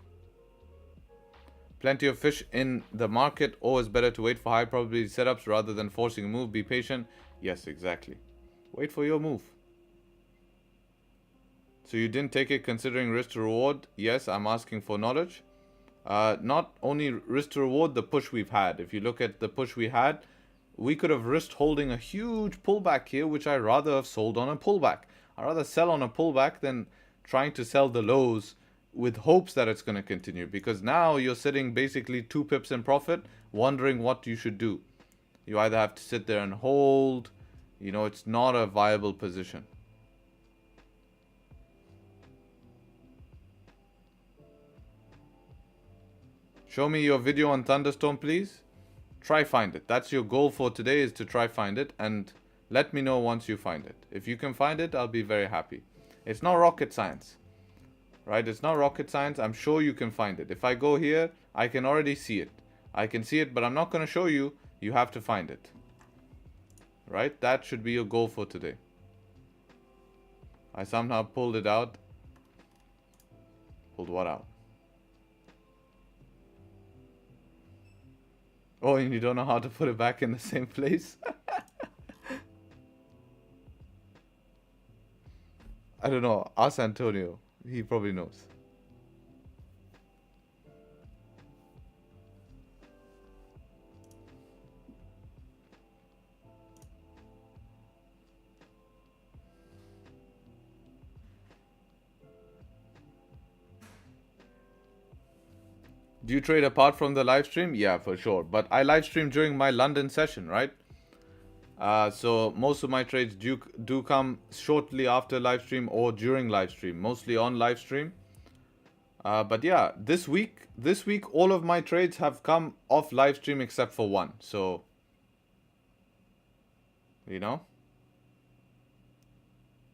Plenty of fish in the market. Always better to wait for high probability setups rather than forcing a move. Be patient. Yes, exactly. Wait for your move. So you didn't take it considering risk to reward? Yes, I'm asking for knowledge. Not only risk to reward, the push we've had. If you look at the push we had, we could have risked holding a huge pullback here, which I'd rather have sold on a pullback. I'd rather sell on a pullback than trying to sell the lows with hopes that it's going to continue. Because now you're sitting basically 2 pips in profit, wondering what you should do. You either have to sit there and hold. You know, it's not a viable position. Show me your video on Thunderstorm, please. Try find it. That's your goal for today, is to try find it. And let me know once you find it. If you can find it, I'll be very happy. It's not rocket science. Right? It's not rocket science. I'm sure you can find it. If I go here, I can already see it. I can see it, but I'm not going to show you. You have to find it. Right? That should be your goal for today. I somehow pulled it out. Pulled what out? Oh, and you don't know how to put it back in the same place? I don't know. Ask Antonio. He probably knows. Do you trade apart from the live stream? Yeah, for sure. But I live stream during my London session, right? So most of my trades do come shortly after live stream or during live stream, mostly on live stream. But yeah, this week all of my trades have come off live stream except for one. So, you know,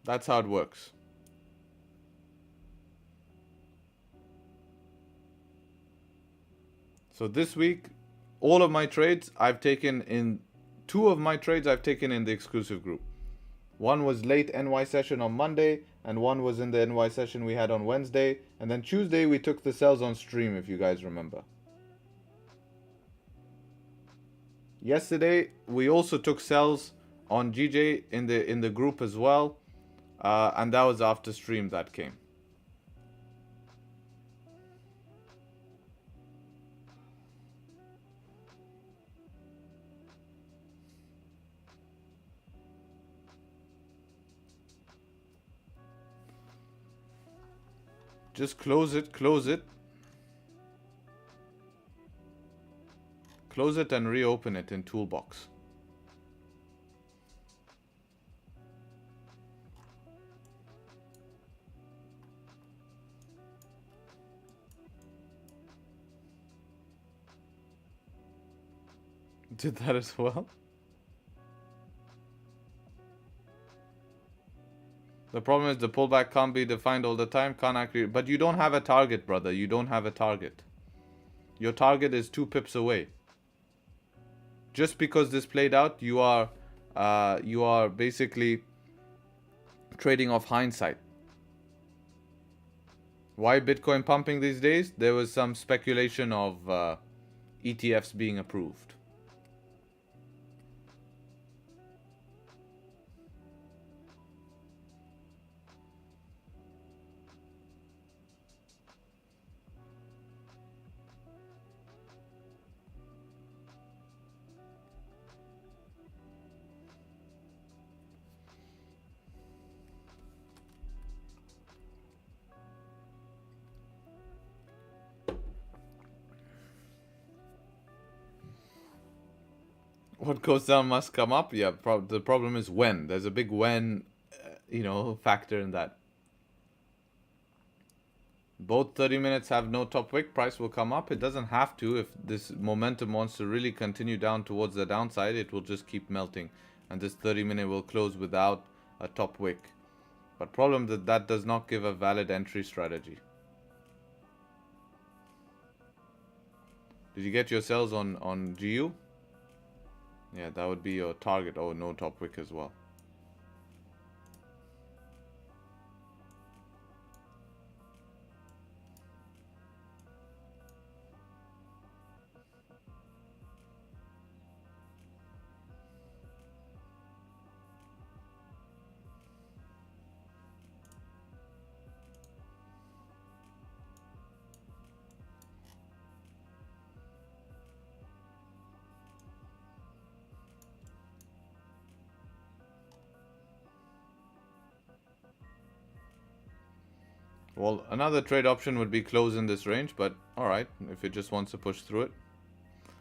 that's how it works. So this week, all of my trades I've taken in, 2 of my trades I've taken in the exclusive group. One was late NY session on Monday, and one was in the NY session we had on Wednesday. And then Tuesday we took the sells on stream, if you guys remember. Yesterday we also took sells on GJ in the group as well, and that was after stream that came. Just close it. Close it and reopen it in Toolbox. Did that as well? The problem is the pullback can't be defined all the time, can't actually, but you don't have a target, brother. You don't have a target. Your target is 2 pips away. Just because this played out, you are basically trading off hindsight. Why Bitcoin pumping these days? There was some speculation of ETFs being approved. What goes down must come up. Yeah, the problem is when. There's a big when, factor in that. Both 30 minutes have no top wick. Price will come up. It doesn't have to. If this momentum wants to really continue down towards the downside, it will just keep melting. And this 30 minute will close without a top wick. But problem that does not give a valid entry strategy. Did you get your sells on GU? Yeah, that would be your target. Oh, no top wick as well. Well, another trade option would be close in this range, but alright, if it just wants to push through it.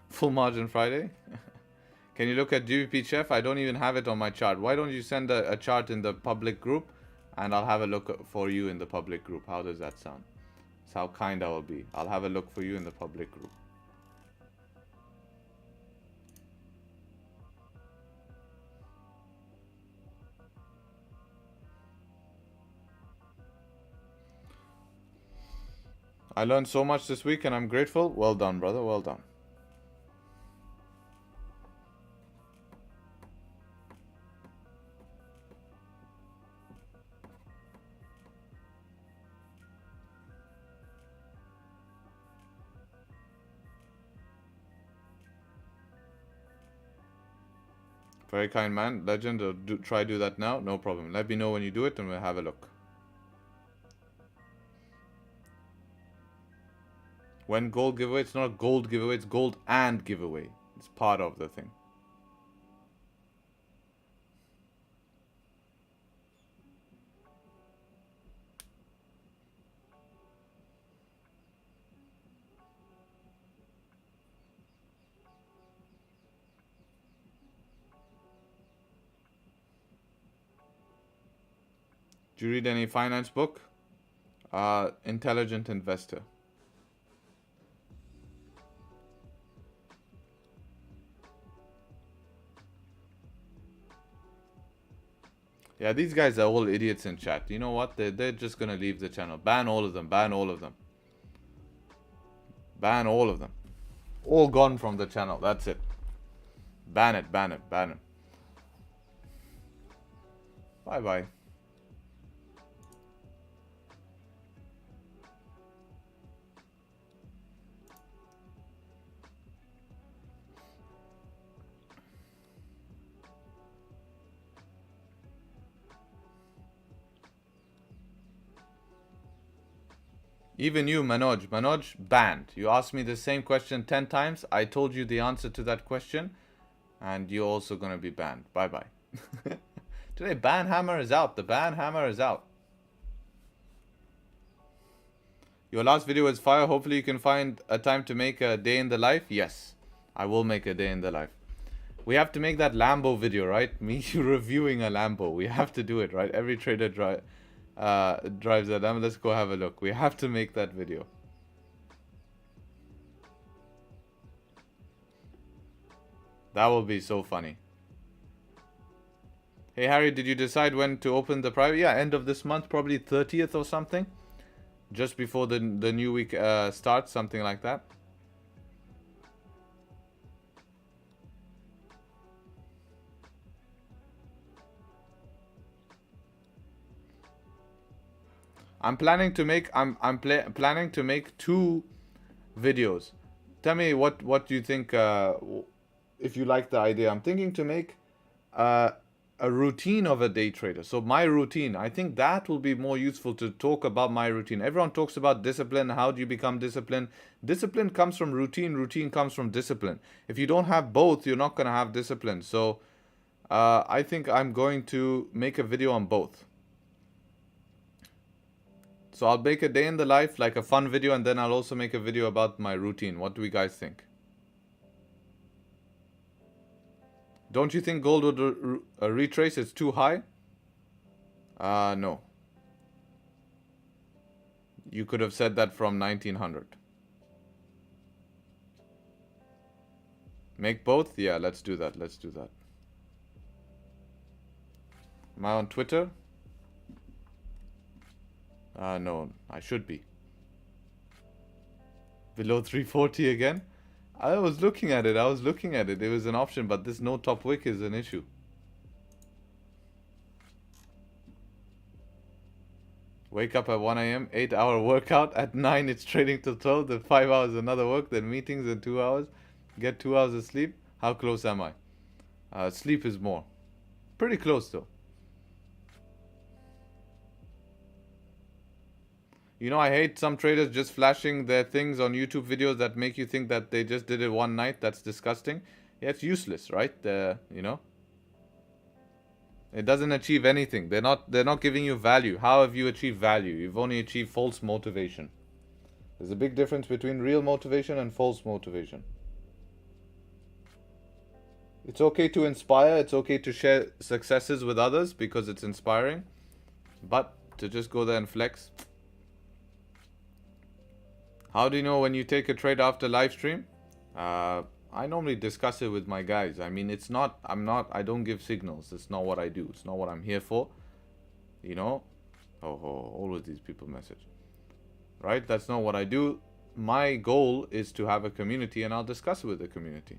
Full margin Friday. Can you look at Gbpjpy? I don't even have it on my chart. Why don't you send a chart in the public group, and I'll have a look for you in the public group. How does that sound? That's how kind I will be. I'll have a look for you in the public group. I learned so much this week and I'm grateful. Well done, brother. Well done. Very kind man. Legend, try do that now. No problem. Let me know when you do it and we'll have a look. When gold giveaway, it's not a gold giveaway, it's gold and giveaway. It's part of the thing. Do you read any finance book? Intelligent Investor. Yeah, these guys are all idiots in chat. You know what? They're just gonna leave the channel. Ban all of them. Ban all of them. Ban all of them. All gone from the channel. That's it. Ban it. Ban it. Ban it. Bye bye. Even you, Manoj. Manoj, banned. You asked me the same question 10 times. I told you the answer to that question. And you're also going to be banned. Bye-bye. Today, ban hammer is out. The ban hammer is out. Your last video was fire. Hopefully you can find a time to make a day in the life. Yes, I will make a day in the life. We have to make that Lambo video, right? Me reviewing a Lambo. We have to do it, right? Every trader drives that Lambo. Let's go have a look. We have to make that video. That will be so funny. Hey Harry, did you decide when to open the private? Yeah, end of this month, probably 30th or something. Just before the new week starts, something like that. I'm planning to make planning to make 2 videos. Tell me what you think if you like the idea. I'm thinking to make a routine of a day trader. So my routine, I think that will be more useful to talk about my routine. Everyone talks about discipline. How do you become disciplined? Discipline comes from routine. Routine comes from discipline. If you don't have both, you're not going to have discipline. So I think I'm going to make a video on both. So I'll make a day in the life, like a fun video, and then I'll also make a video about my routine. What do you guys think? Don't you think gold would retrace? It's too high? No. You could have said that from 1900. Make both? Yeah, let's do that. Let's do that. Am I on Twitter? No, I should be. Below 340 again? I was looking at it. It was an option, but this no top wick is an issue. Wake up at 1 a.m., 8-hour workout. At 9, it's trading till 12. Then 5 hours another work. Then meetings in 2 hours. Get 2 hours of sleep. How close am I? Sleep is more. Pretty close though. You know, I hate some traders just flashing their things on YouTube videos that make you think that they just did it one night. That's disgusting. Yeah, it's useless, right? You know, it doesn't achieve anything. They're not giving you value. How have you achieved value? You've only achieved false motivation. There's a big difference between real motivation and false motivation. It's okay to inspire. It's okay to share successes with others because it's inspiring. But to just go there and flex. How do you know when you take a trade after live stream? I normally discuss it with my guys. I mean, I don't give signals. It's not what I do. It's not what I'm here for. You know? Always these people message. Right? That's not what I do. My goal is to have a community, and I'll discuss it with the community.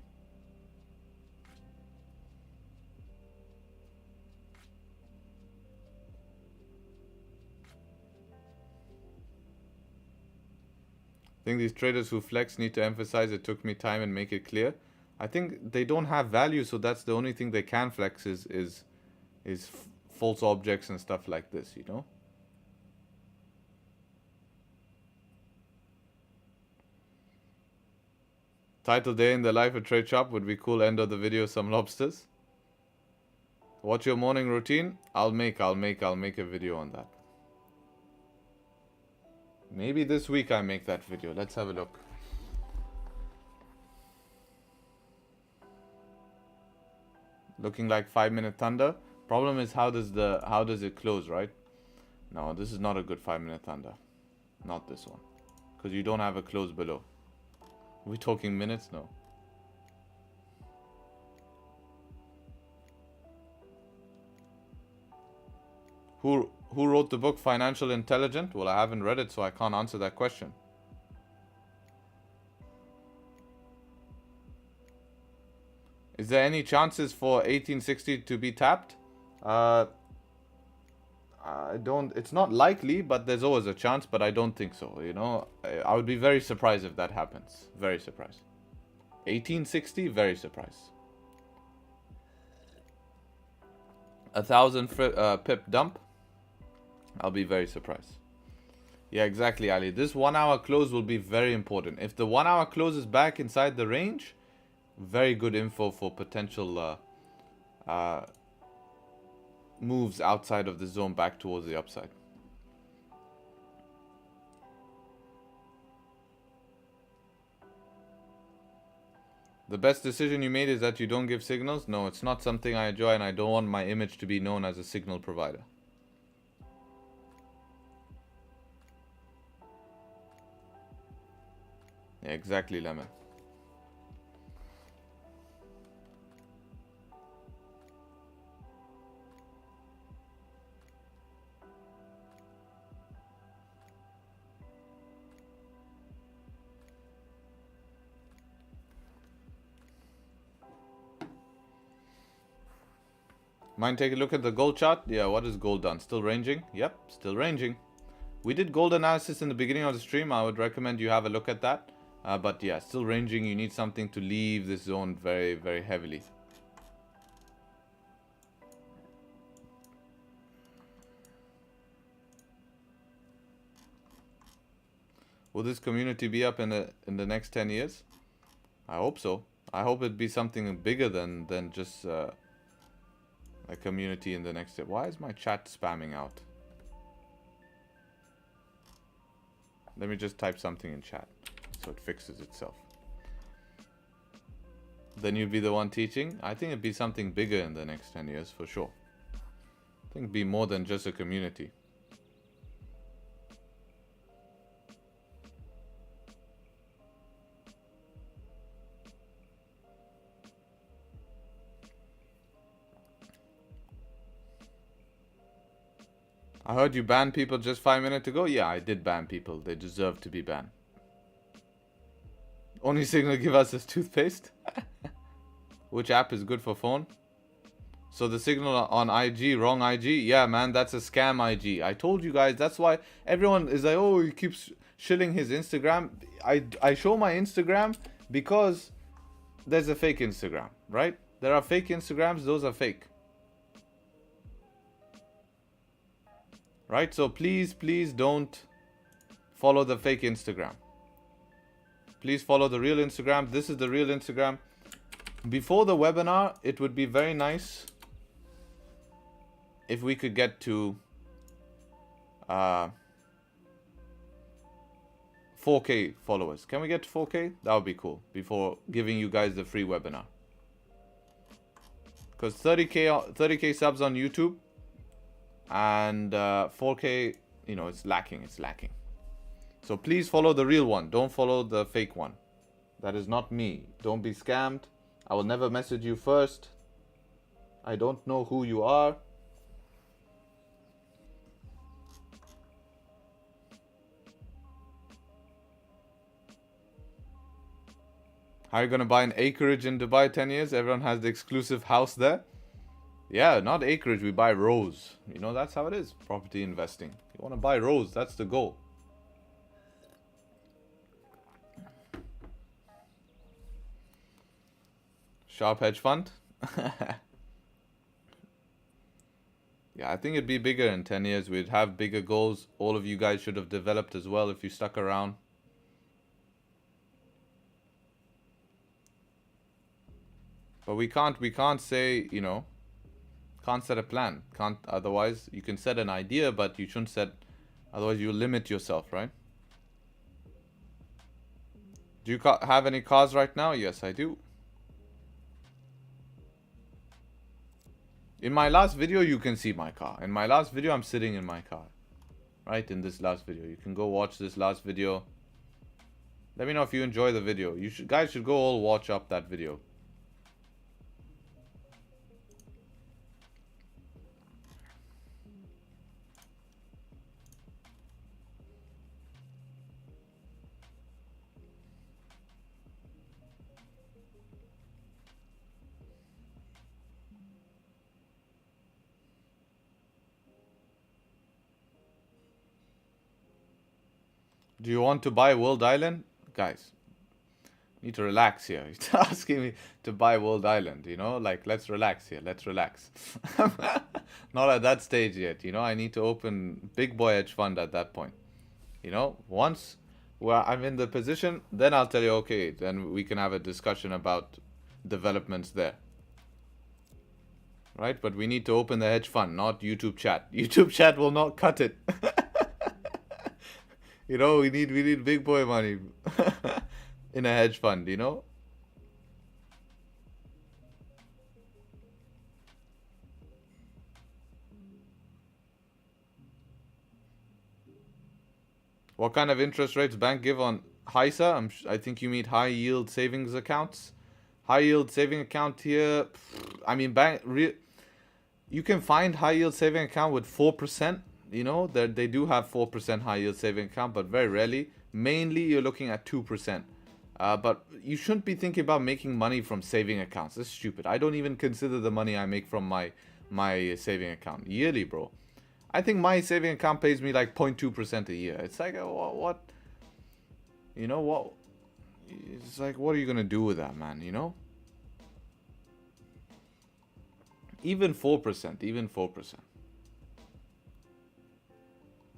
I think these traders who flex need to emphasize it took me time and make it clear. I think they don't have value, so that's the only thing they can flex is false objects and stuff like this, you know? Title day in the life of Tradesharpe would be cool. End of the video, some lobsters. What's your morning routine? I'll make a video on that. Maybe this week I make that video. Let's have a look. Looking like 5-minute thunder. Problem is how does it close, right? No, this is not a good 5-minute thunder. Not this one. Because you don't have a close below. Are we talking minutes? No. Who wrote the book Financial Intelligence? Well, I haven't read it, so I can't answer that question. Is there any chances for 1860 to be tapped? I don't. It's not likely, but there's always a chance. But I don't think so. You know, I would be very surprised if that happens. Very surprised. 1860, very surprised. 1,000 pip dump. I'll be very surprised. Yeah, exactly, Ali. This 1 hour close will be very important. If the 1 hour close is back inside the range, very good info for potential moves outside of the zone back towards the upside. The best decision you made is that you don't give signals? No, it's not something I enjoy, and I don't want my image to be known as a signal provider. Yeah, exactly, Lemon. Mind take a look at the gold chart? Yeah, what is gold done? Still ranging? Yep, still ranging. We did gold analysis in the beginning of the stream. I would recommend you have a look at that. But yeah, still ranging. You need something to leave this zone very, very heavily. Will this community be up in the next 10 years? I hope so. I hope it'd be something bigger than just a community in the next step. Why is my chat spamming out? Let me just type something in chat so it fixes itself. Then you'd be the one teaching. I think it'd be something bigger in the next 10 years for sure. I think it'd be more than just a community. I heard you banned people just 5 minutes ago. Yeah, I did ban people. They deserve to be banned. Only signal give us is toothpaste. Which app is good for phone? So the signal on IG, wrong IG? Yeah, man, that's a scam IG. I told you guys, that's why everyone is like, oh, he keeps shilling his Instagram. I show my Instagram because there's a fake Instagram, right? There are fake Instagrams, those are fake. Right? So please, please don't follow the fake Instagram. Please follow the real Instagram. This is the real Instagram. Before the webinar, it would be very nice if we could get to 4K followers. Can we get to 4K? That would be cool before giving you guys the free webinar. Because 30K subs on YouTube and 4K, you know, it's lacking. It's lacking. So please follow the real one. Don't follow the fake one. That is not me. Don't be scammed. I will never message you first. I don't know who you are. How are you going to buy an acreage in Dubai 10 years? Everyone has the exclusive house there. Yeah, not acreage. We buy rows. You know, that's how it is. Property investing. You want to buy rows. That's the goal. Sharp hedge fund. Yeah, I think it'd be bigger in 10 years. We'd have bigger goals. All of you guys should have developed as well if you stuck around. But we can't say, you know, can't set a plan. Can't, otherwise you can set an idea, but you shouldn't set, otherwise you limit yourself, right? Do you have any cars right now? Yes, I do. In my last video, you can see my car. In my last video, I'm sitting in my car. Right, in this last video. You can go watch this last video. Let me know if you enjoy the video. You guys should go all watch up that video. Do you want to buy World Island? Guys, need to relax here. You're asking me to buy World Island, you know? Like, let's relax here. Let's relax. Not at that stage yet, you know? I need to open big boy hedge fund at that point. You know? Once where I'm in the position, then I'll tell you, okay, then we can have a discussion about developments there. Right? But we need to open the hedge fund, not YouTube chat. YouTube chat will not cut it. You know, we need big boy money in a hedge fund, you know? What kind of interest rates bank give on HISA? I think you mean high yield savings accounts. High yield saving account here. I mean, you can find high yield saving account with 4%. You know, they do have 4% high yield saving account, but very rarely. Mainly, you're looking at 2%. But you shouldn't be thinking about making money from saving accounts. That's stupid. I don't even consider the money I make from my saving account yearly, bro. I think my saving account pays me like 0.2% a year. It's like, what? You know what? It's like, what are you gonna do with that, man? You know? Even 4%. Even 4%.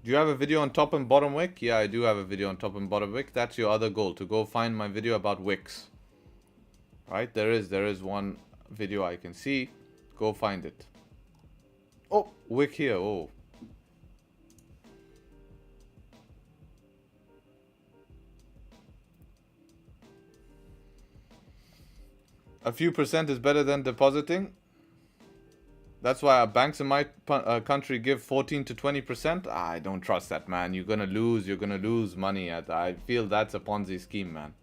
Do you have a video on top and bottom wick? Yeah, I do have a video on top and bottom wick. That's your other goal, to go find my video about wicks. Right? There is one video I can see. Go find it. Oh, wick here. Oh. A few percent is better than depositing. That's why banks in my country give 14 to 20%. I don't trust that, man. You're gonna lose money. I feel that's a Ponzi scheme, man.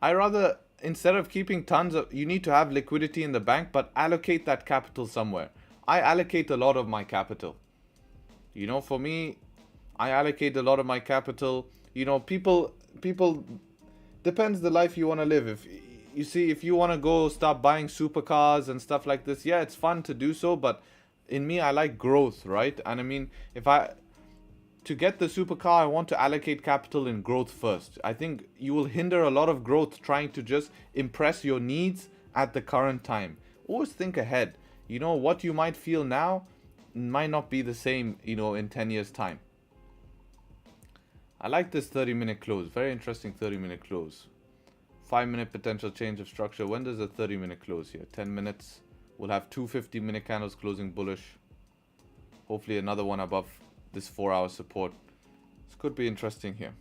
I rather, instead of keeping tons of, you need to have liquidity in the bank, but allocate that capital somewhere. I allocate a lot of my capital. You know, for me, I allocate a lot of my capital you know, people depends the life you want to live. If you see, if you want to go start buying supercars and stuff like this, yeah, it's fun to do so, but in me, I like growth, right? And I mean, to get the supercar, I want to allocate capital in growth first. I think you will hinder a lot of growth trying to just impress your needs at the current time. Always think ahead. You know, what you might feel now might not be the same, you know, in 10 years time. I like this 30-minute close. Very interesting 30-minute close. 5-minute potential change of structure. When does a 30-minute close here? 10 minutes. We'll have two 50-minute candles closing bullish. Hopefully another one above this 4-hour support. This could be interesting here.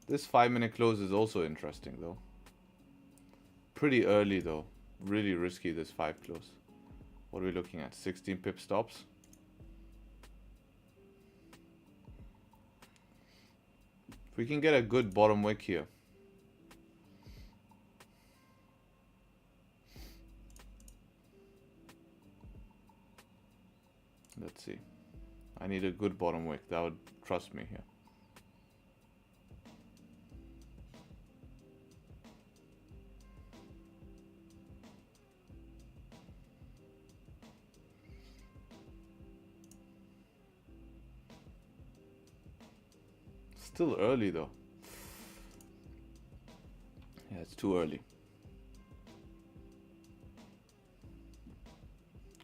This 5-minute close is also interesting though. Pretty early though. Really risky, this 5 close. What are we looking at? 16 pip stops. If we can get a good bottom wick here. Let's see. I need a good bottom wick. That would trust me here. Still early though. Yeah, it's too early.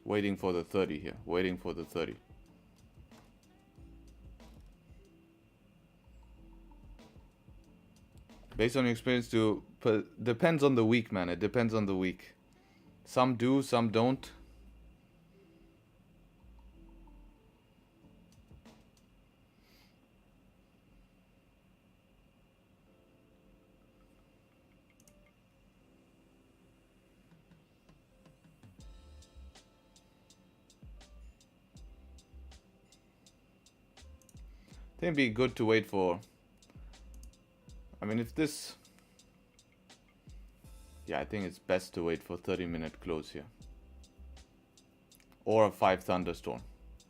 Waiting for the 30 here. Waiting for the 30. Based on your experience, depends on the week, man. It depends on the week. Some do, some don't. I think it'd be good to wait for. I mean, if this. Yeah, I think it's best to wait for 30-minute close here. Or a 5 thunderstorm.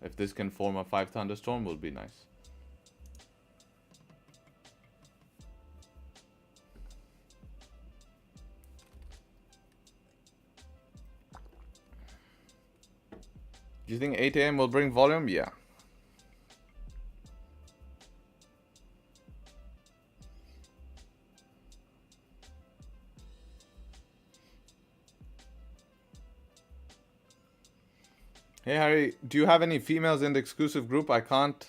If this can form a 5 thunderstorm, will be nice. Do you think 8 AM will bring volume? Yeah. Hey Harry, do you have any females in the exclusive group? I can't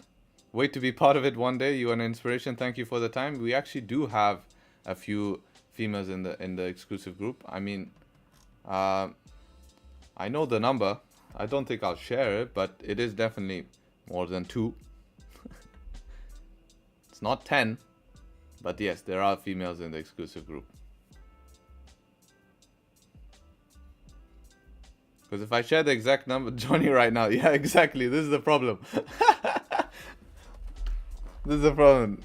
wait to be part of it one day. You are an inspiration. Thank you for the time. We actually do have a few females in the exclusive group. I mean, I know the number. I don't think I'll share it, but it is definitely more than 2. It's not 10, but yes, there are females in the exclusive group. Because if I share the exact number, Johnny, right now, yeah, exactly, this is the problem. This is the problem.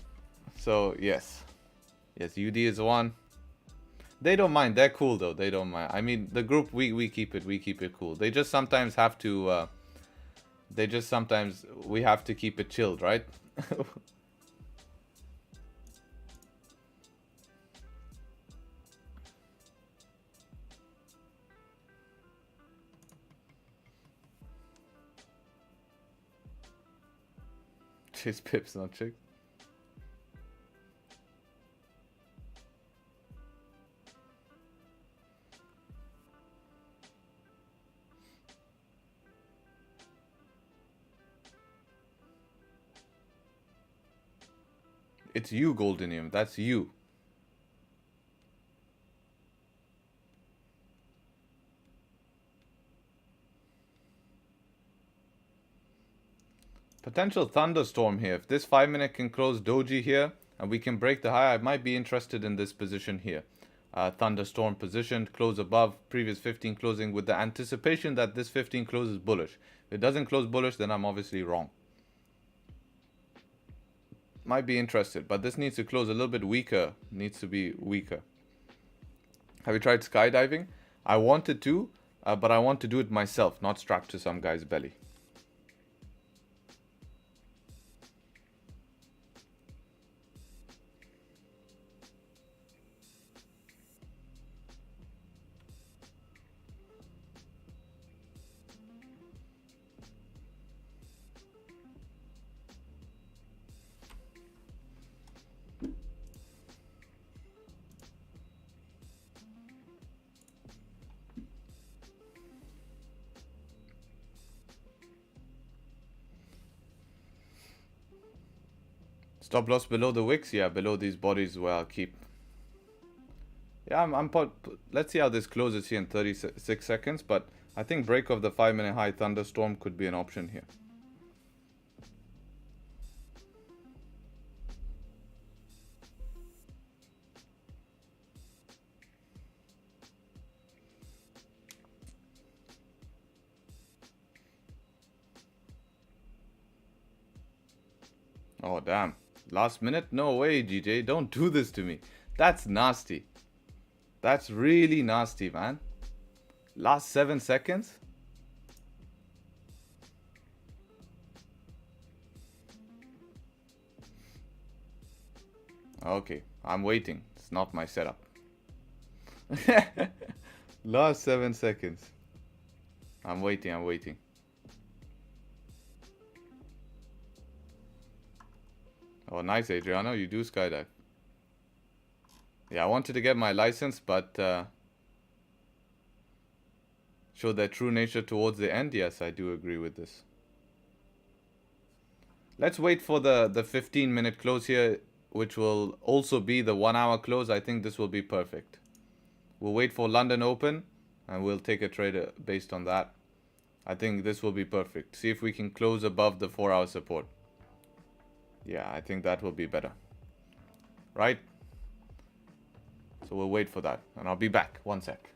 So, yes. Yes, UD is one. They don't mind. They're cool, though. They don't mind. I mean, the group, we keep it cool. They just sometimes have to, we have to keep it chilled, right? Chase pips, not chick. It's you, Goldenium. That's you. Potential thunderstorm here. If this 5-minute can close doji here and we can break the high, I might be interested in this position here. Thunderstorm position, close above previous 15 closing with the anticipation that this 15 closes bullish. If it doesn't close bullish, then I'm obviously wrong. Might be interested, but this needs to close a little bit weaker. Needs to be weaker. Have you tried skydiving? I wanted to. but I want to do it myself, not strapped to some guy's belly. Stop loss below the wicks? Yeah, below these bodies where I'll keep. Yeah, let's see how this closes here in 36 seconds, but I think break of the 5-minute high thunderstorm could be an option here. Oh, damn. Last minute? No way, GJ. Don't do this to me. That's nasty. That's really nasty, man. Last 7 seconds? Okay, I'm waiting. It's not my setup. Last 7 seconds. I'm waiting. Oh, nice, Adriano. You do skydive. Yeah, I wanted to get my license, but show their true nature towards the end. Yes, I do agree with this. Let's wait for the 15-minute close here, which will also be the 1-hour close. I think this will be perfect. We'll wait for London Open, and we'll take a trade based on that. I think this will be perfect. See if we can close above the 4-hour support. Yeah, I think that will be better. Right? So we'll wait for that. And I'll be back. 1 sec.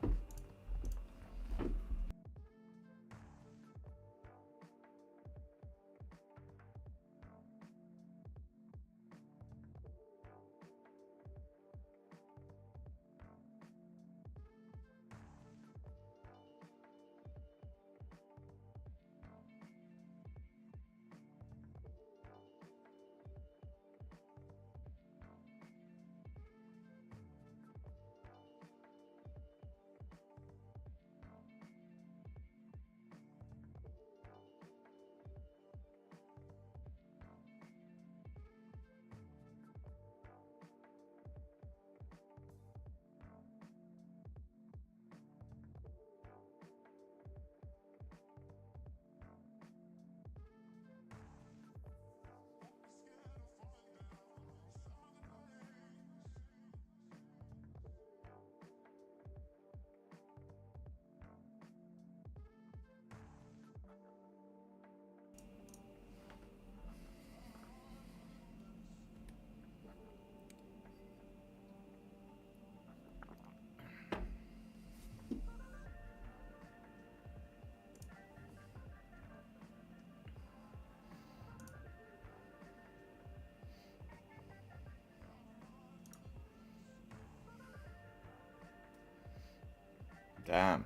Damn.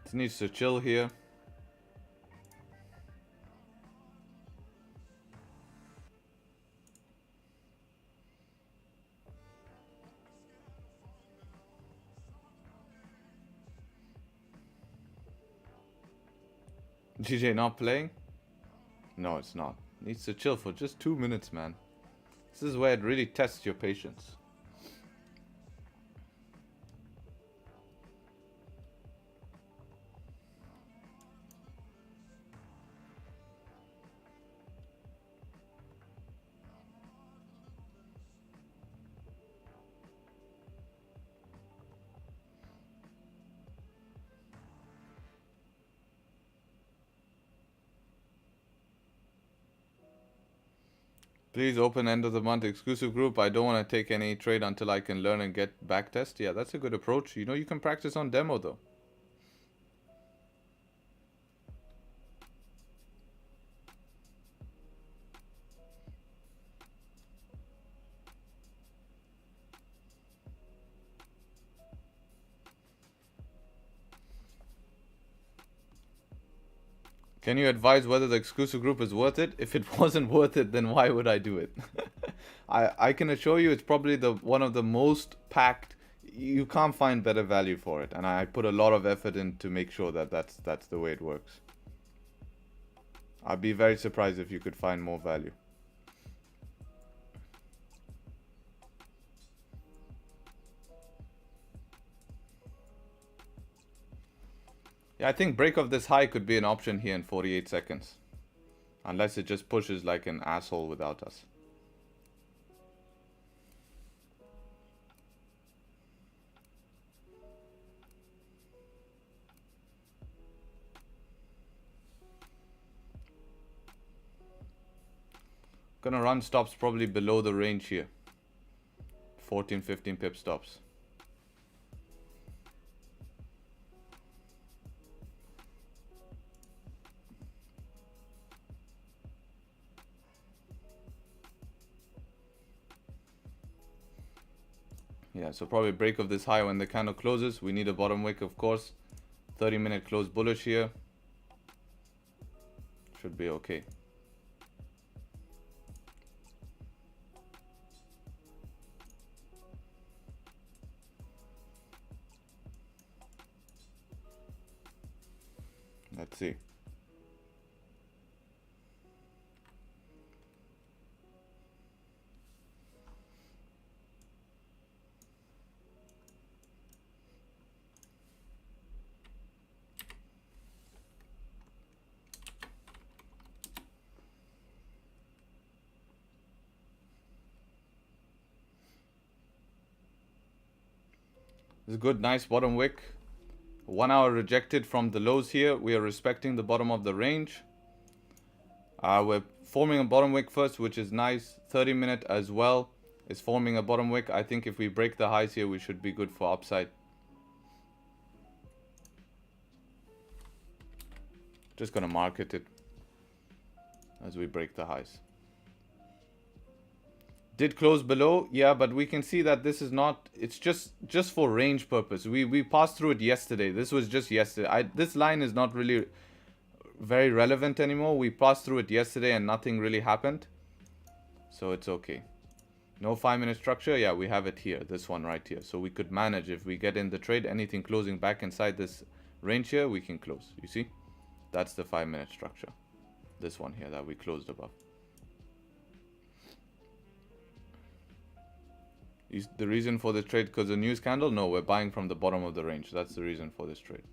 It needs to chill here. GJ not playing? No, it's not. Needs to chill for just 2 minutes, man. This is where it really tests your patience. Please open end of the month exclusive group. I don't want to take any trade until I can learn and get backtest. Yeah, that's a good approach. You know, you can practice on demo though. Can you advise whether the exclusive group is worth it? If it wasn't worth it, then why would I do it? I can assure you it's probably one of the most packed. You can't find better value for it, and I put a lot of effort in to make sure that that's the way it works. I'd be very surprised if you could find more value. Yeah, I think break of this high could be an option here in 48 seconds. Unless it just pushes like an asshole without us. Gonna run stops probably below the range here. 14, 15 pip stops. Yeah, so probably break of this high when the candle closes. We need a bottom wick, of course. 30-minute close bullish here. Should be okay. Let's see. This is good, nice bottom wick. 1 hour rejected from the lows here. We are respecting the bottom of the range. We're forming a bottom wick first, which is nice. 30-minute as well is forming a bottom wick. I think if we break the highs here, we should be good for upside. Just gonna market it as we break the highs. Did close below, yeah, but we can see that this is not, it's just for range purpose. We passed through it yesterday. This was just yesterday. This line is not really very relevant anymore. We passed through it yesterday and nothing really happened, so it's okay. No 5-minute structure. Yeah, we have it here, this one right here. So we could manage if we get in the trade, anything closing back inside this range here, we can close. You see, that's the 5-minute structure, this one here that we closed above. Is the reason for this trade because the news candle? No, we're buying from the bottom of the range. That's the reason for this trade.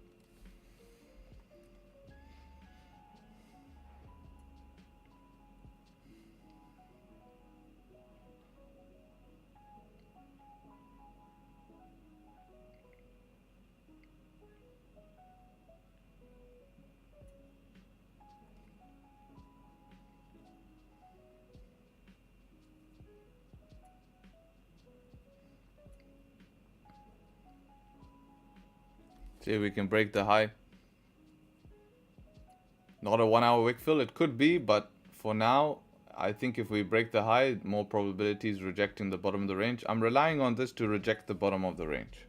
See if we can break the high. Not a 1 hour wick fill. It could be, but for now, I think if we break the high, more probabilities rejecting the bottom of the range. I'm relying on this to reject the bottom of the range.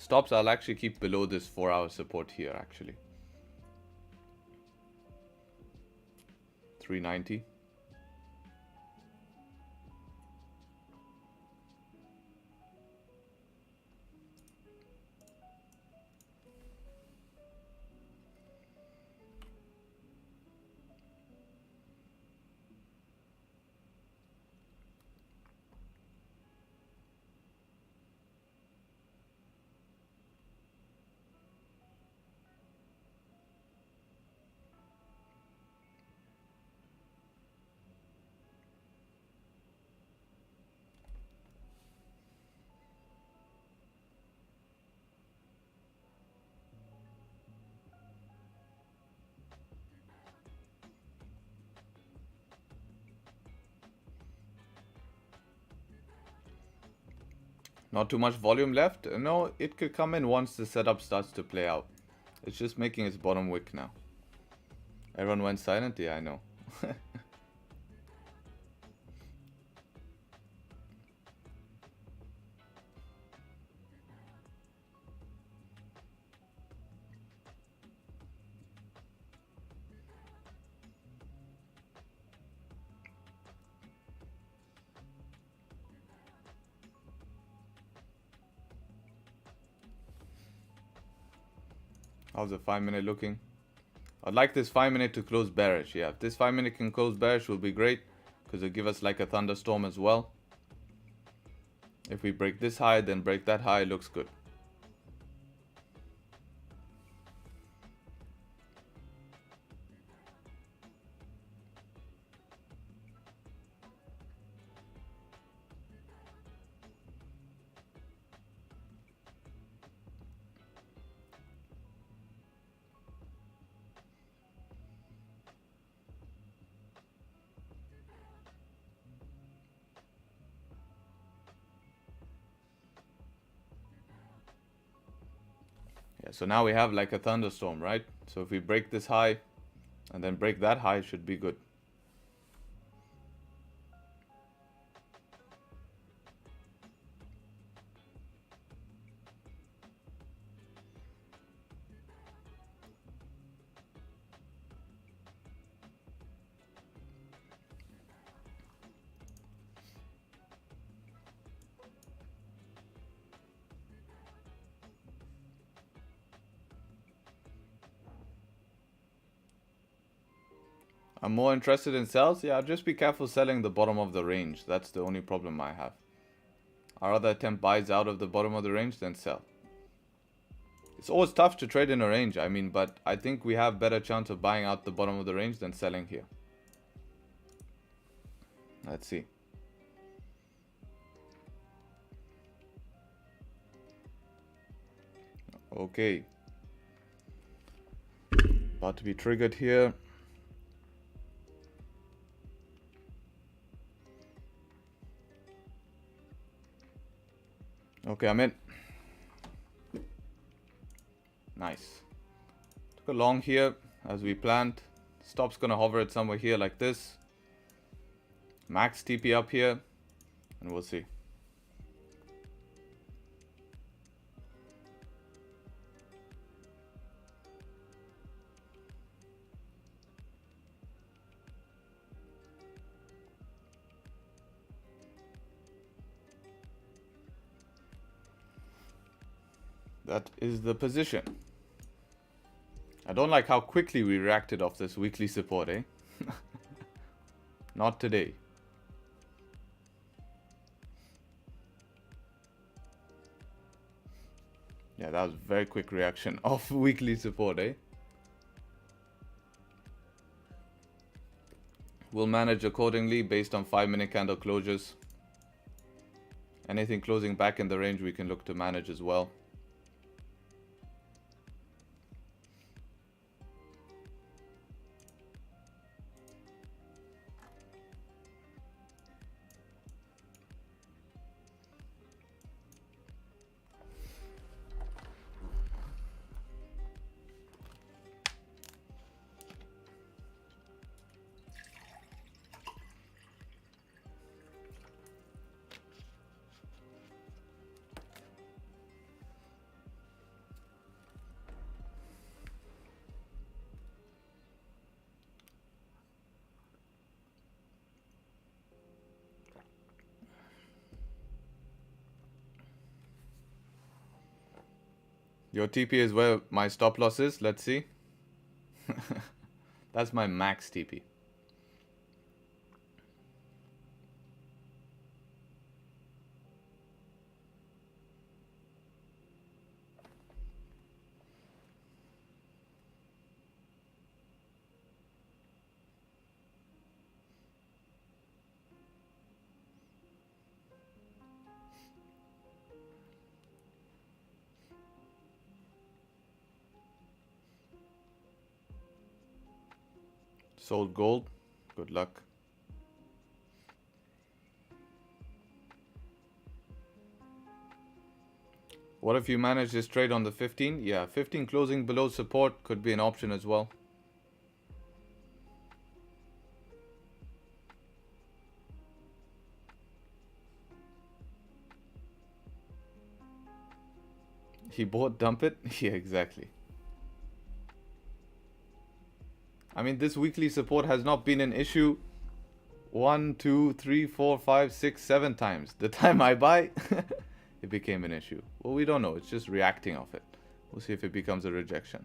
Stops I'll actually keep below this 4 hour support here actually. 390. Not too much volume left. No, it could come in once the setup starts to play out. It's just making its bottom wick now. Everyone went silent? Yeah, I know. How's the 5 minute looking? I'd like this 5 minute to close bearish. Yeah, if this 5 minute can close bearish, will be great, because it'll give us like a thunderstorm as well. If we break this high, then break that high, looks good. Yeah, so now we have like a thunderstorm, right? So if we break this high and then break that high, should be good. I'm more interested in sells. Yeah, just be careful selling the bottom of the range. That's the only problem I have. I'd rather attempt buys out of the bottom of the range than sell. It's always tough to trade in a range, I mean, but I think we have better chance of buying out the bottom of the range than selling here. Let's see. Okay. About to be triggered here. Okay, I'm in. Nice. Took a long here as we planned. Stop's gonna hover it somewhere here like this. Max TP up here, and we'll see. That is the position. I don't like how quickly we reacted off this weekly support, eh? Not today. Yeah, that was a very quick reaction of weekly support, eh? We'll manage accordingly based on 5 minute candle closures. Anything closing back in the range we can look to manage as well. Your TP is where my stop loss is. Let's see. That's my max TP. Sold gold. Good luck. What if you manage this trade on the 15? Yeah, 15 closing below support could be an option as well. He bought dump it? Yeah, exactly. I mean, this weekly support has not been an issue 1, 2, 3, 4, 5, 6, 7 times. The time I buy, it became an issue. Well, we don't know. It's just reacting off it. We'll see if it becomes a rejection.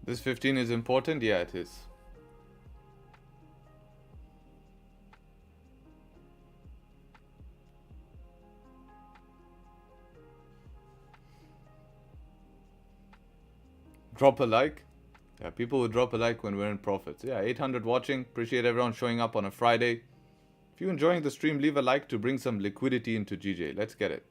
This 15 is important? Yeah, it is. Drop a like. Yeah, people will drop a like when we're in profits. Yeah, 800 watching. Appreciate everyone showing up on a Friday. If you're enjoying the stream, leave a like to bring some liquidity into GJ. Let's get it.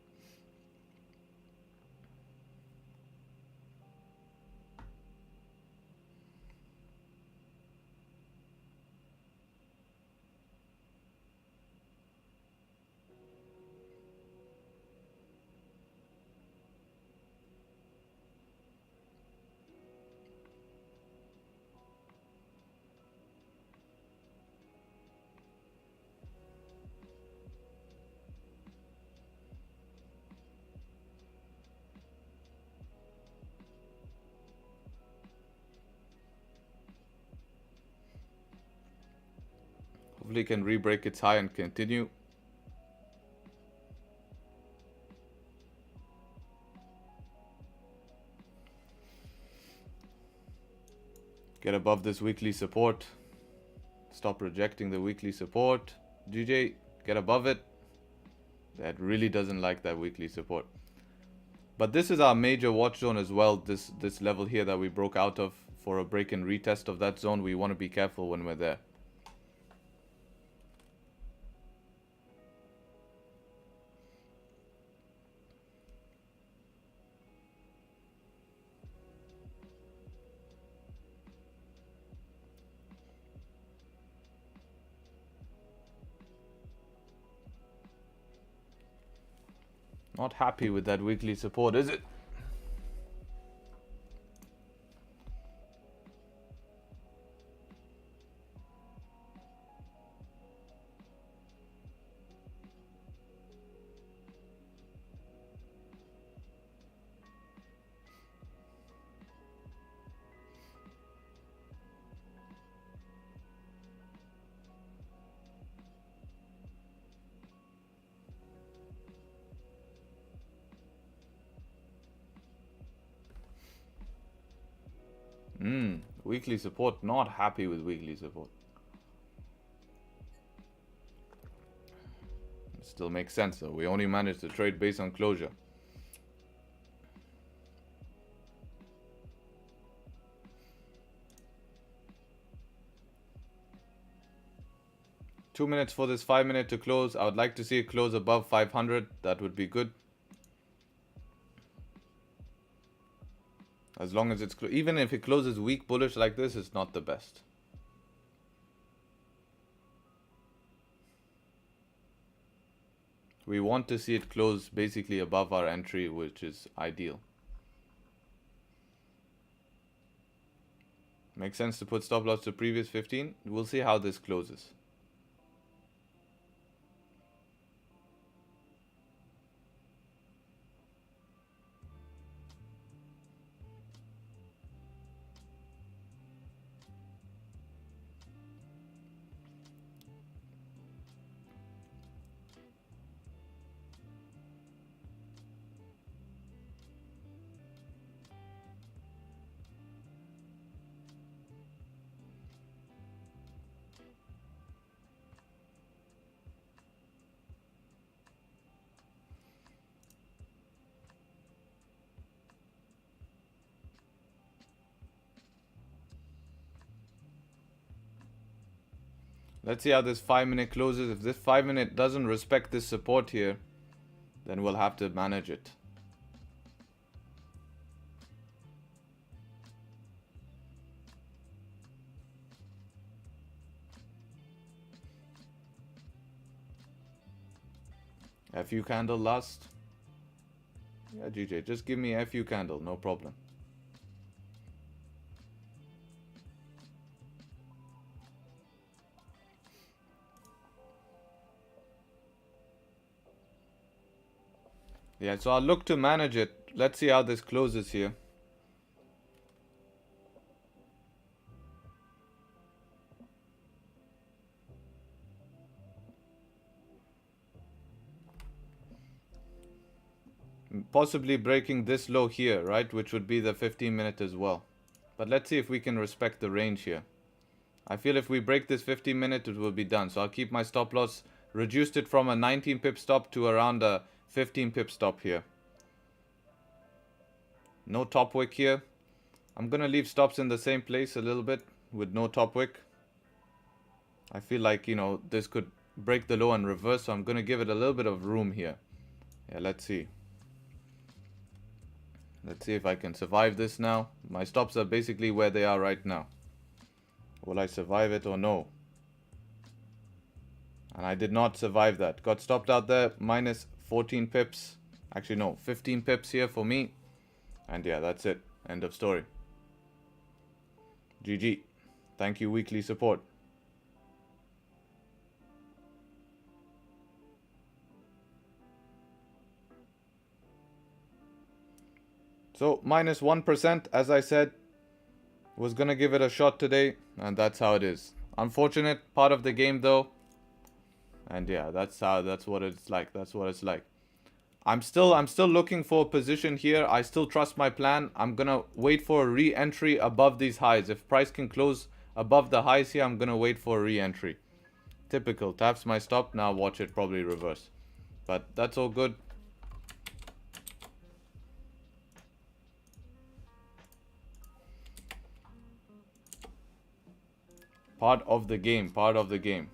Hopefully it can re-break its high and continue. Get above this weekly support. Stop rejecting the weekly support. GJ, get above it. That really doesn't like that weekly support. But this is our major watch zone as well. This level here that we broke out of for a break and retest of that zone. We want to be careful when we're there. Not happy with that weekly support, is it? Weekly support, not happy with weekly support. It still makes sense though. We only managed to trade based on closure. Two minutes for this 5 minute to close. I would like to see it close above 500. That would be good. As long as it's even if it closes weak bullish like this, it's not the best. We want to see it close basically above our entry, which is ideal. Makes sense to put stop loss to previous 15. We'll see how this closes. Let's see how this 5-minute closes. If this 5-minute doesn't respect this support here, then we'll have to manage it. FU candle last. Yeah, GJ, just give me FU candle, no problem. Yeah, so I'll look to manage it. Let's see how this closes here. Possibly breaking this low here, right? Which would be the 15-minute as well. But let's see if we can respect the range here. I feel if we break this 15-minute, it will be done. So I'll keep my stop loss, reduced it from a 19 pip stop to around a 15 pip stop here. No top wick here. I'm going to leave stops in the same place a little bit with no top wick. I feel like, you know, this could break the low and reverse. So I'm going to give it a little bit of room here. Yeah, let's see. Let's see if I can survive this now. My stops are basically where they are right now. Will I survive it or no? And I did not survive that. Got stopped out there. Minus 14 pips. Actually, no. 15 pips here for me. And yeah, that's it. End of story. GG. Thank you, weekly support. So, minus 1%, as I said, was going to give it a shot today, and that's how it is. Unfortunate part of the game, though. And yeah, that's what it's like. That's what it's like. I'm still looking for a position here. I still trust my plan. I'm going to wait for a re-entry above these highs. If price can close above the highs here, I'm going to wait for a re-entry. Typical. Taps my stop. Now watch it probably reverse. But that's all good. Part of the game, part of the game.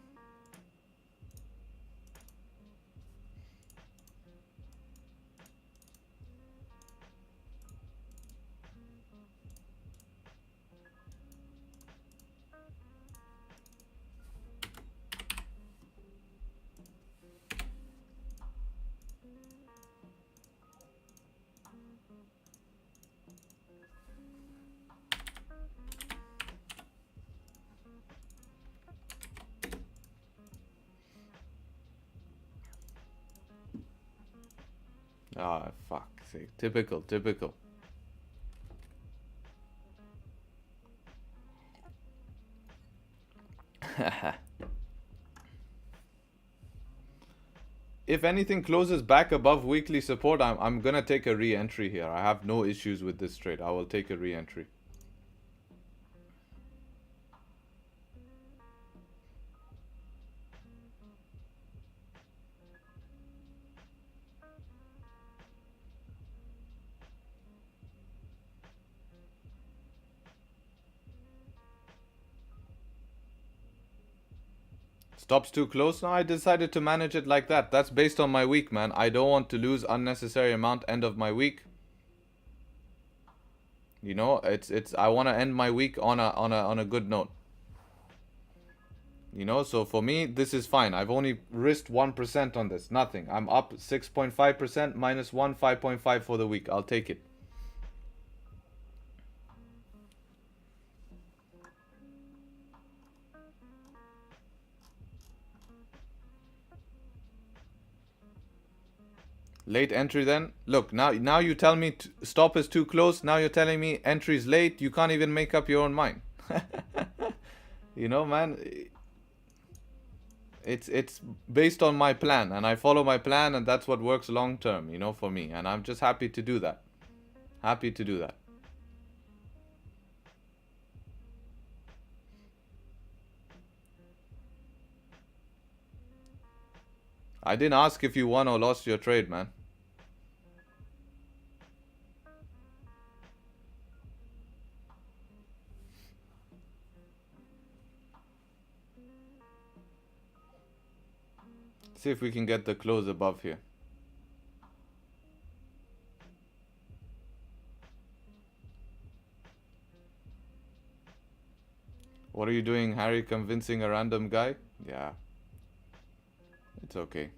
Ah, fuck. See, typical, typical. If anything closes back above weekly support, I'm gonna take a re-entry here. I have no issues with this trade. I will take a re-entry. Stops too close? No, I decided to manage it like that. That's based on my week, man. I don't want to lose unnecessary amount end of my week. You know, I want to end my week on a good note. You know, so for me, this is fine. I've only risked 1% on this. Nothing. I'm up 6.5%, minus 1, 5.5 for the week. I'll take it. Late entry then. Look, now you tell me stop is too close. Now you're telling me entry is late. You can't even make up your own mind. You know, man. It's based on my plan, and I follow my plan, and that's what works long term, you know, for me. And I'm just happy to do that. Happy to do that. I didn't ask if you won or lost your trade, man. See if we can get the close above here. What are you doing, Harry? Convincing a random guy? Yeah. It's okay.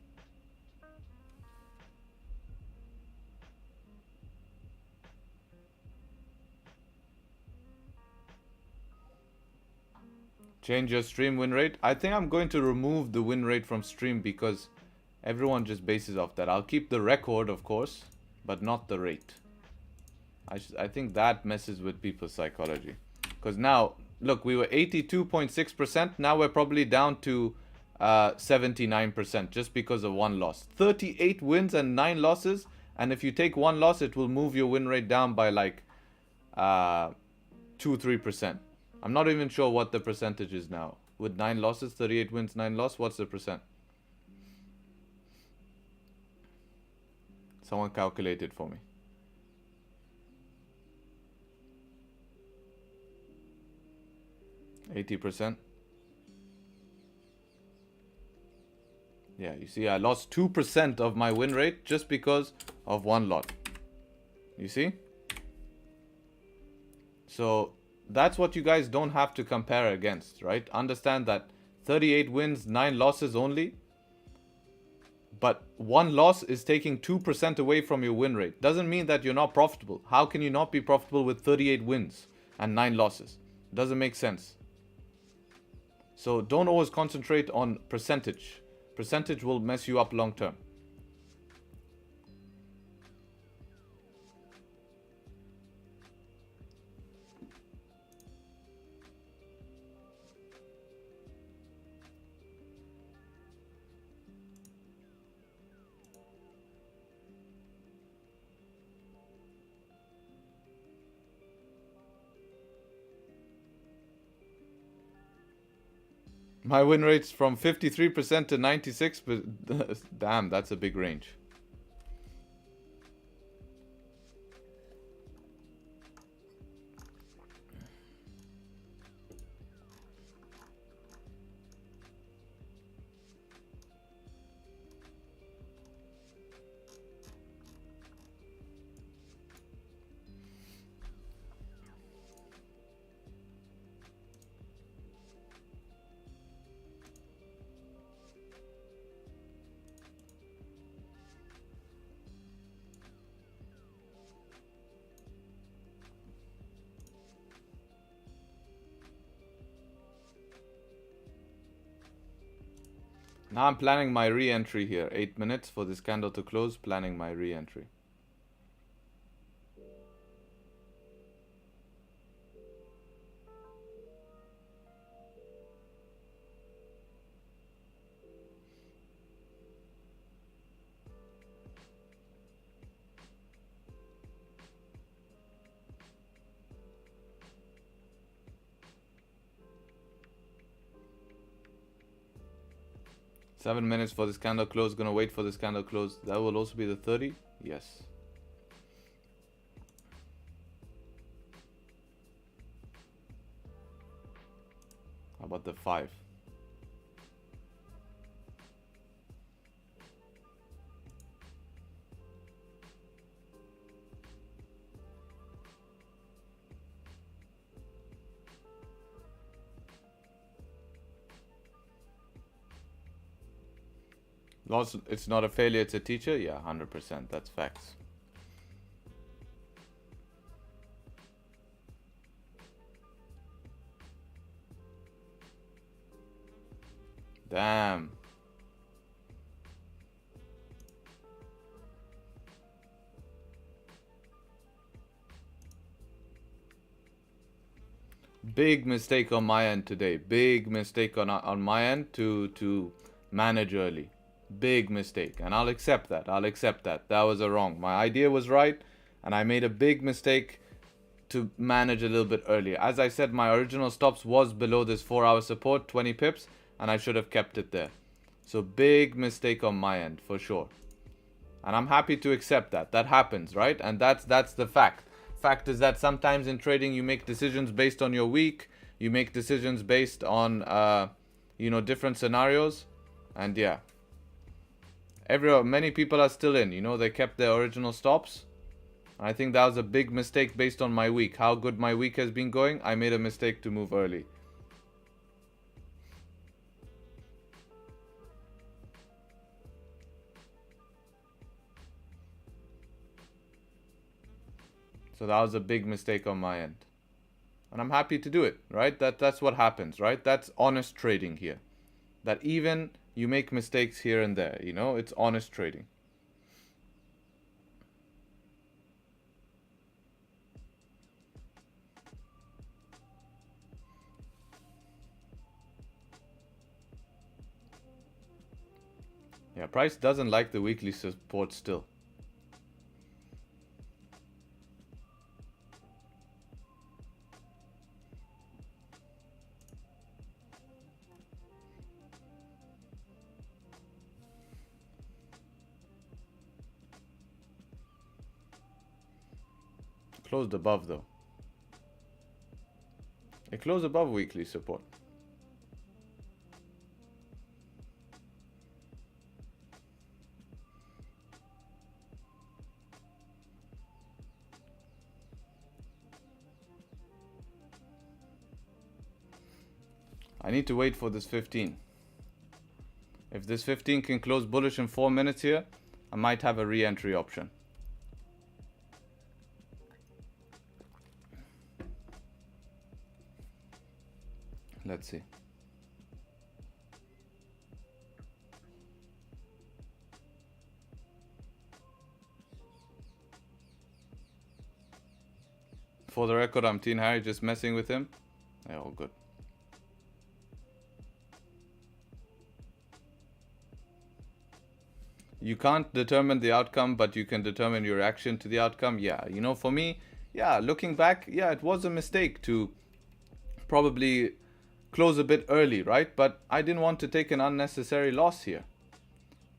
Change your stream win rate. I think I'm going to remove the win rate from stream because everyone just bases off that. I'll keep the record, of course, but not the rate. I think that messes with people's psychology. Because now, look, we were 82.6%. Now we're probably down to 79% just because of one loss. 38 wins and 9 losses. And if you take one loss, it will move your win rate down by like 2-3%. I'm not even sure what the percentage is now. With 9 losses, 38 wins, 9 losses, what's the percent? Someone calculate it for me. 80%. Yeah, you see, I lost 2% of my win rate just because of one lot. You see? So that's what you guys don't have to compare against, right? Understand that 38 wins, 9 losses only. But one loss is taking 2% away from your win rate. Doesn't mean that you're not profitable. How can you not be profitable with 38 wins and 9 losses? Doesn't make sense. So don't always concentrate on percentage. Percentage will mess you up long term. My win rate's from 53% to 96%, but damn, that's a big range. Now I'm planning my re-entry here. 8 minutes for this candle to close, planning my re-entry. Seven minutes for this candle close. Gonna wait for this candle close. That will also be the 30. Yes. How about the 5? Loss, it's not a failure, it's a teacher? Yeah, 100%. That's facts. Damn. Big mistake on my end today. Big mistake on my end to manage early. Big mistake, and I'll accept that. I'll accept that. That was a wrong. My idea was right, and I made a big mistake to manage a little bit earlier. As I said, my original stops was below this 4-hour support, 20 pips, and I should have kept it there. So big mistake on my end, for sure. And I'm happy to accept that. That happens, right? And that's the fact. Fact is that sometimes in trading you make decisions based on your week. You make decisions based on, different scenarios. And yeah. Many people are still in, you know, they kept their original stops. I think that was a big mistake based on my week. How good my week has been going, I made a mistake to move early. So that was a big mistake on my end. And I'm happy to do it, right? That's what happens, right? That's honest trading here. That even you make mistakes here and there, you know, it's honest trading. Yeah, price doesn't like the weekly support still. Closed above though. It closed above weekly support. I need to wait for this 15. If this 15 can close bullish in 4 minutes here, I might have a re-entry option. Let's see. For the record, I'm Teen Harry, just messing with him. Yeah, all good. You can't determine the outcome, but you can determine your reaction to the outcome. Yeah, you know, for me, yeah, looking back, yeah, it was a mistake to probably close a bit early, right? But I didn't want to take an unnecessary loss here.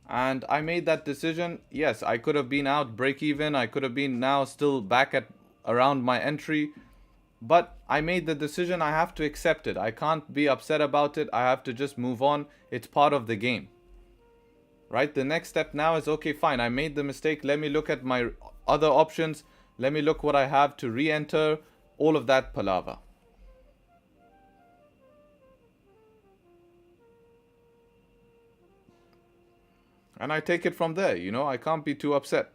And I made that decision. Yes, I could have been out break even. I could have been now still back at around my entry. But I made the decision. I have to accept it. I can't be upset about it. I have to just move on. It's part of the game. Right? The next step now is, okay, fine. I made the mistake. Let me look at my other options. Let me look what I have to re-enter. All of that palaver. And I take it from there, you know, I can't be too upset.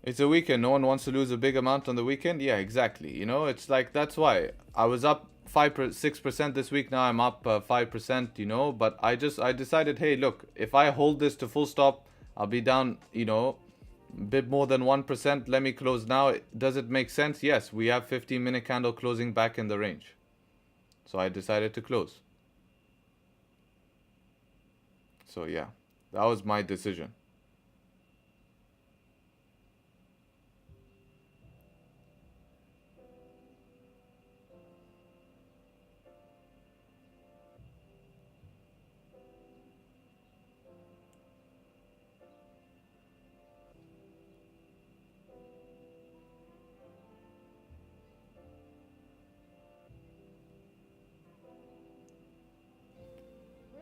It's a weekend. No one wants to lose a big amount on the weekend. Yeah, exactly. You know, it's like, that's why I was up 6% this week. Now I'm up 5%, you know, but I decided, hey, look, if I hold this to full stop, I'll be down, you know, a bit more than 1%. Let me close now. Does it make sense? Yes, we have 15-minute candle closing back in the range. So I decided to close. So yeah, that was my decision.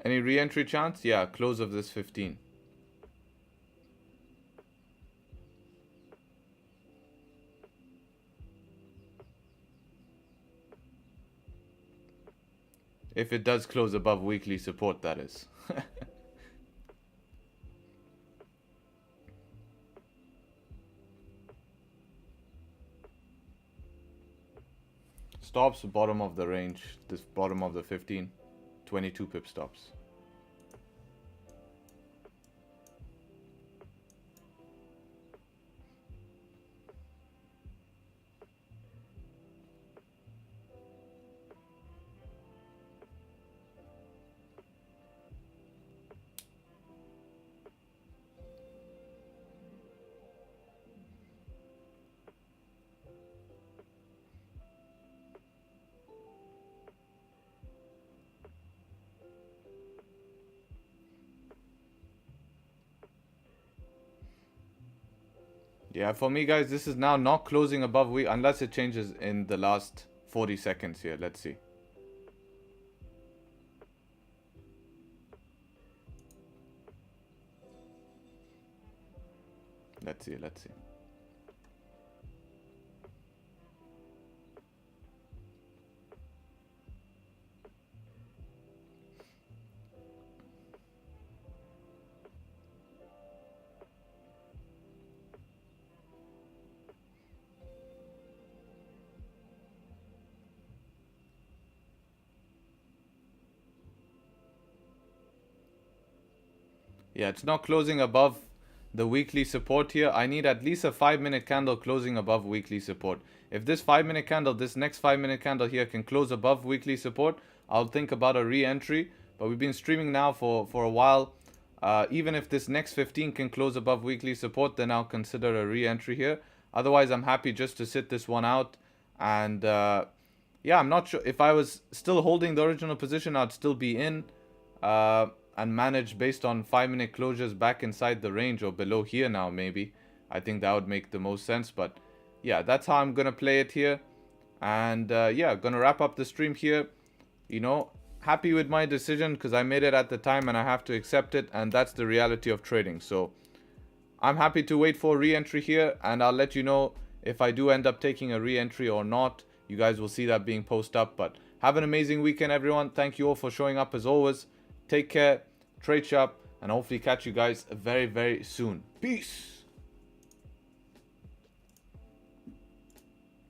Any re-entry chance? Yeah, close of this 15. If it does close above weekly support, that is. Stops, bottom of the range, this bottom of the 15, 22 pip stops. Yeah, for me, guys, this is now not closing above week unless it changes in the last 40 seconds here. Let's see. Let's see. Yeah, it's not closing above the weekly support here. I need at least a 5-minute candle closing above weekly support. If this 5-minute candle, this next 5-minute candle here can close above weekly support, I'll think about a re-entry. But we've been streaming now for a while. Even if this next 15 can close above weekly support, then I'll consider a re-entry here. Otherwise, I'm happy just to sit this one out. And yeah, I'm not sure. If I was still holding the original position, I'd still be in. And manage based on 5-minute closures back inside the range or below here now maybe. I think that would make the most sense. But yeah, that's how I'm gonna play it here. And yeah, gonna wrap up the stream here. You know, happy with my decision because I made it at the time and I have to accept it, and that's the reality of trading. So I'm happy to wait for re-entry here, and I'll let you know if I do end up taking a re-entry or not. You guys will see that being posted up. But have an amazing weekend, everyone. Thank you all for showing up as always. Take care, trade sharp, and hopefully catch you guys very, very soon. Peace.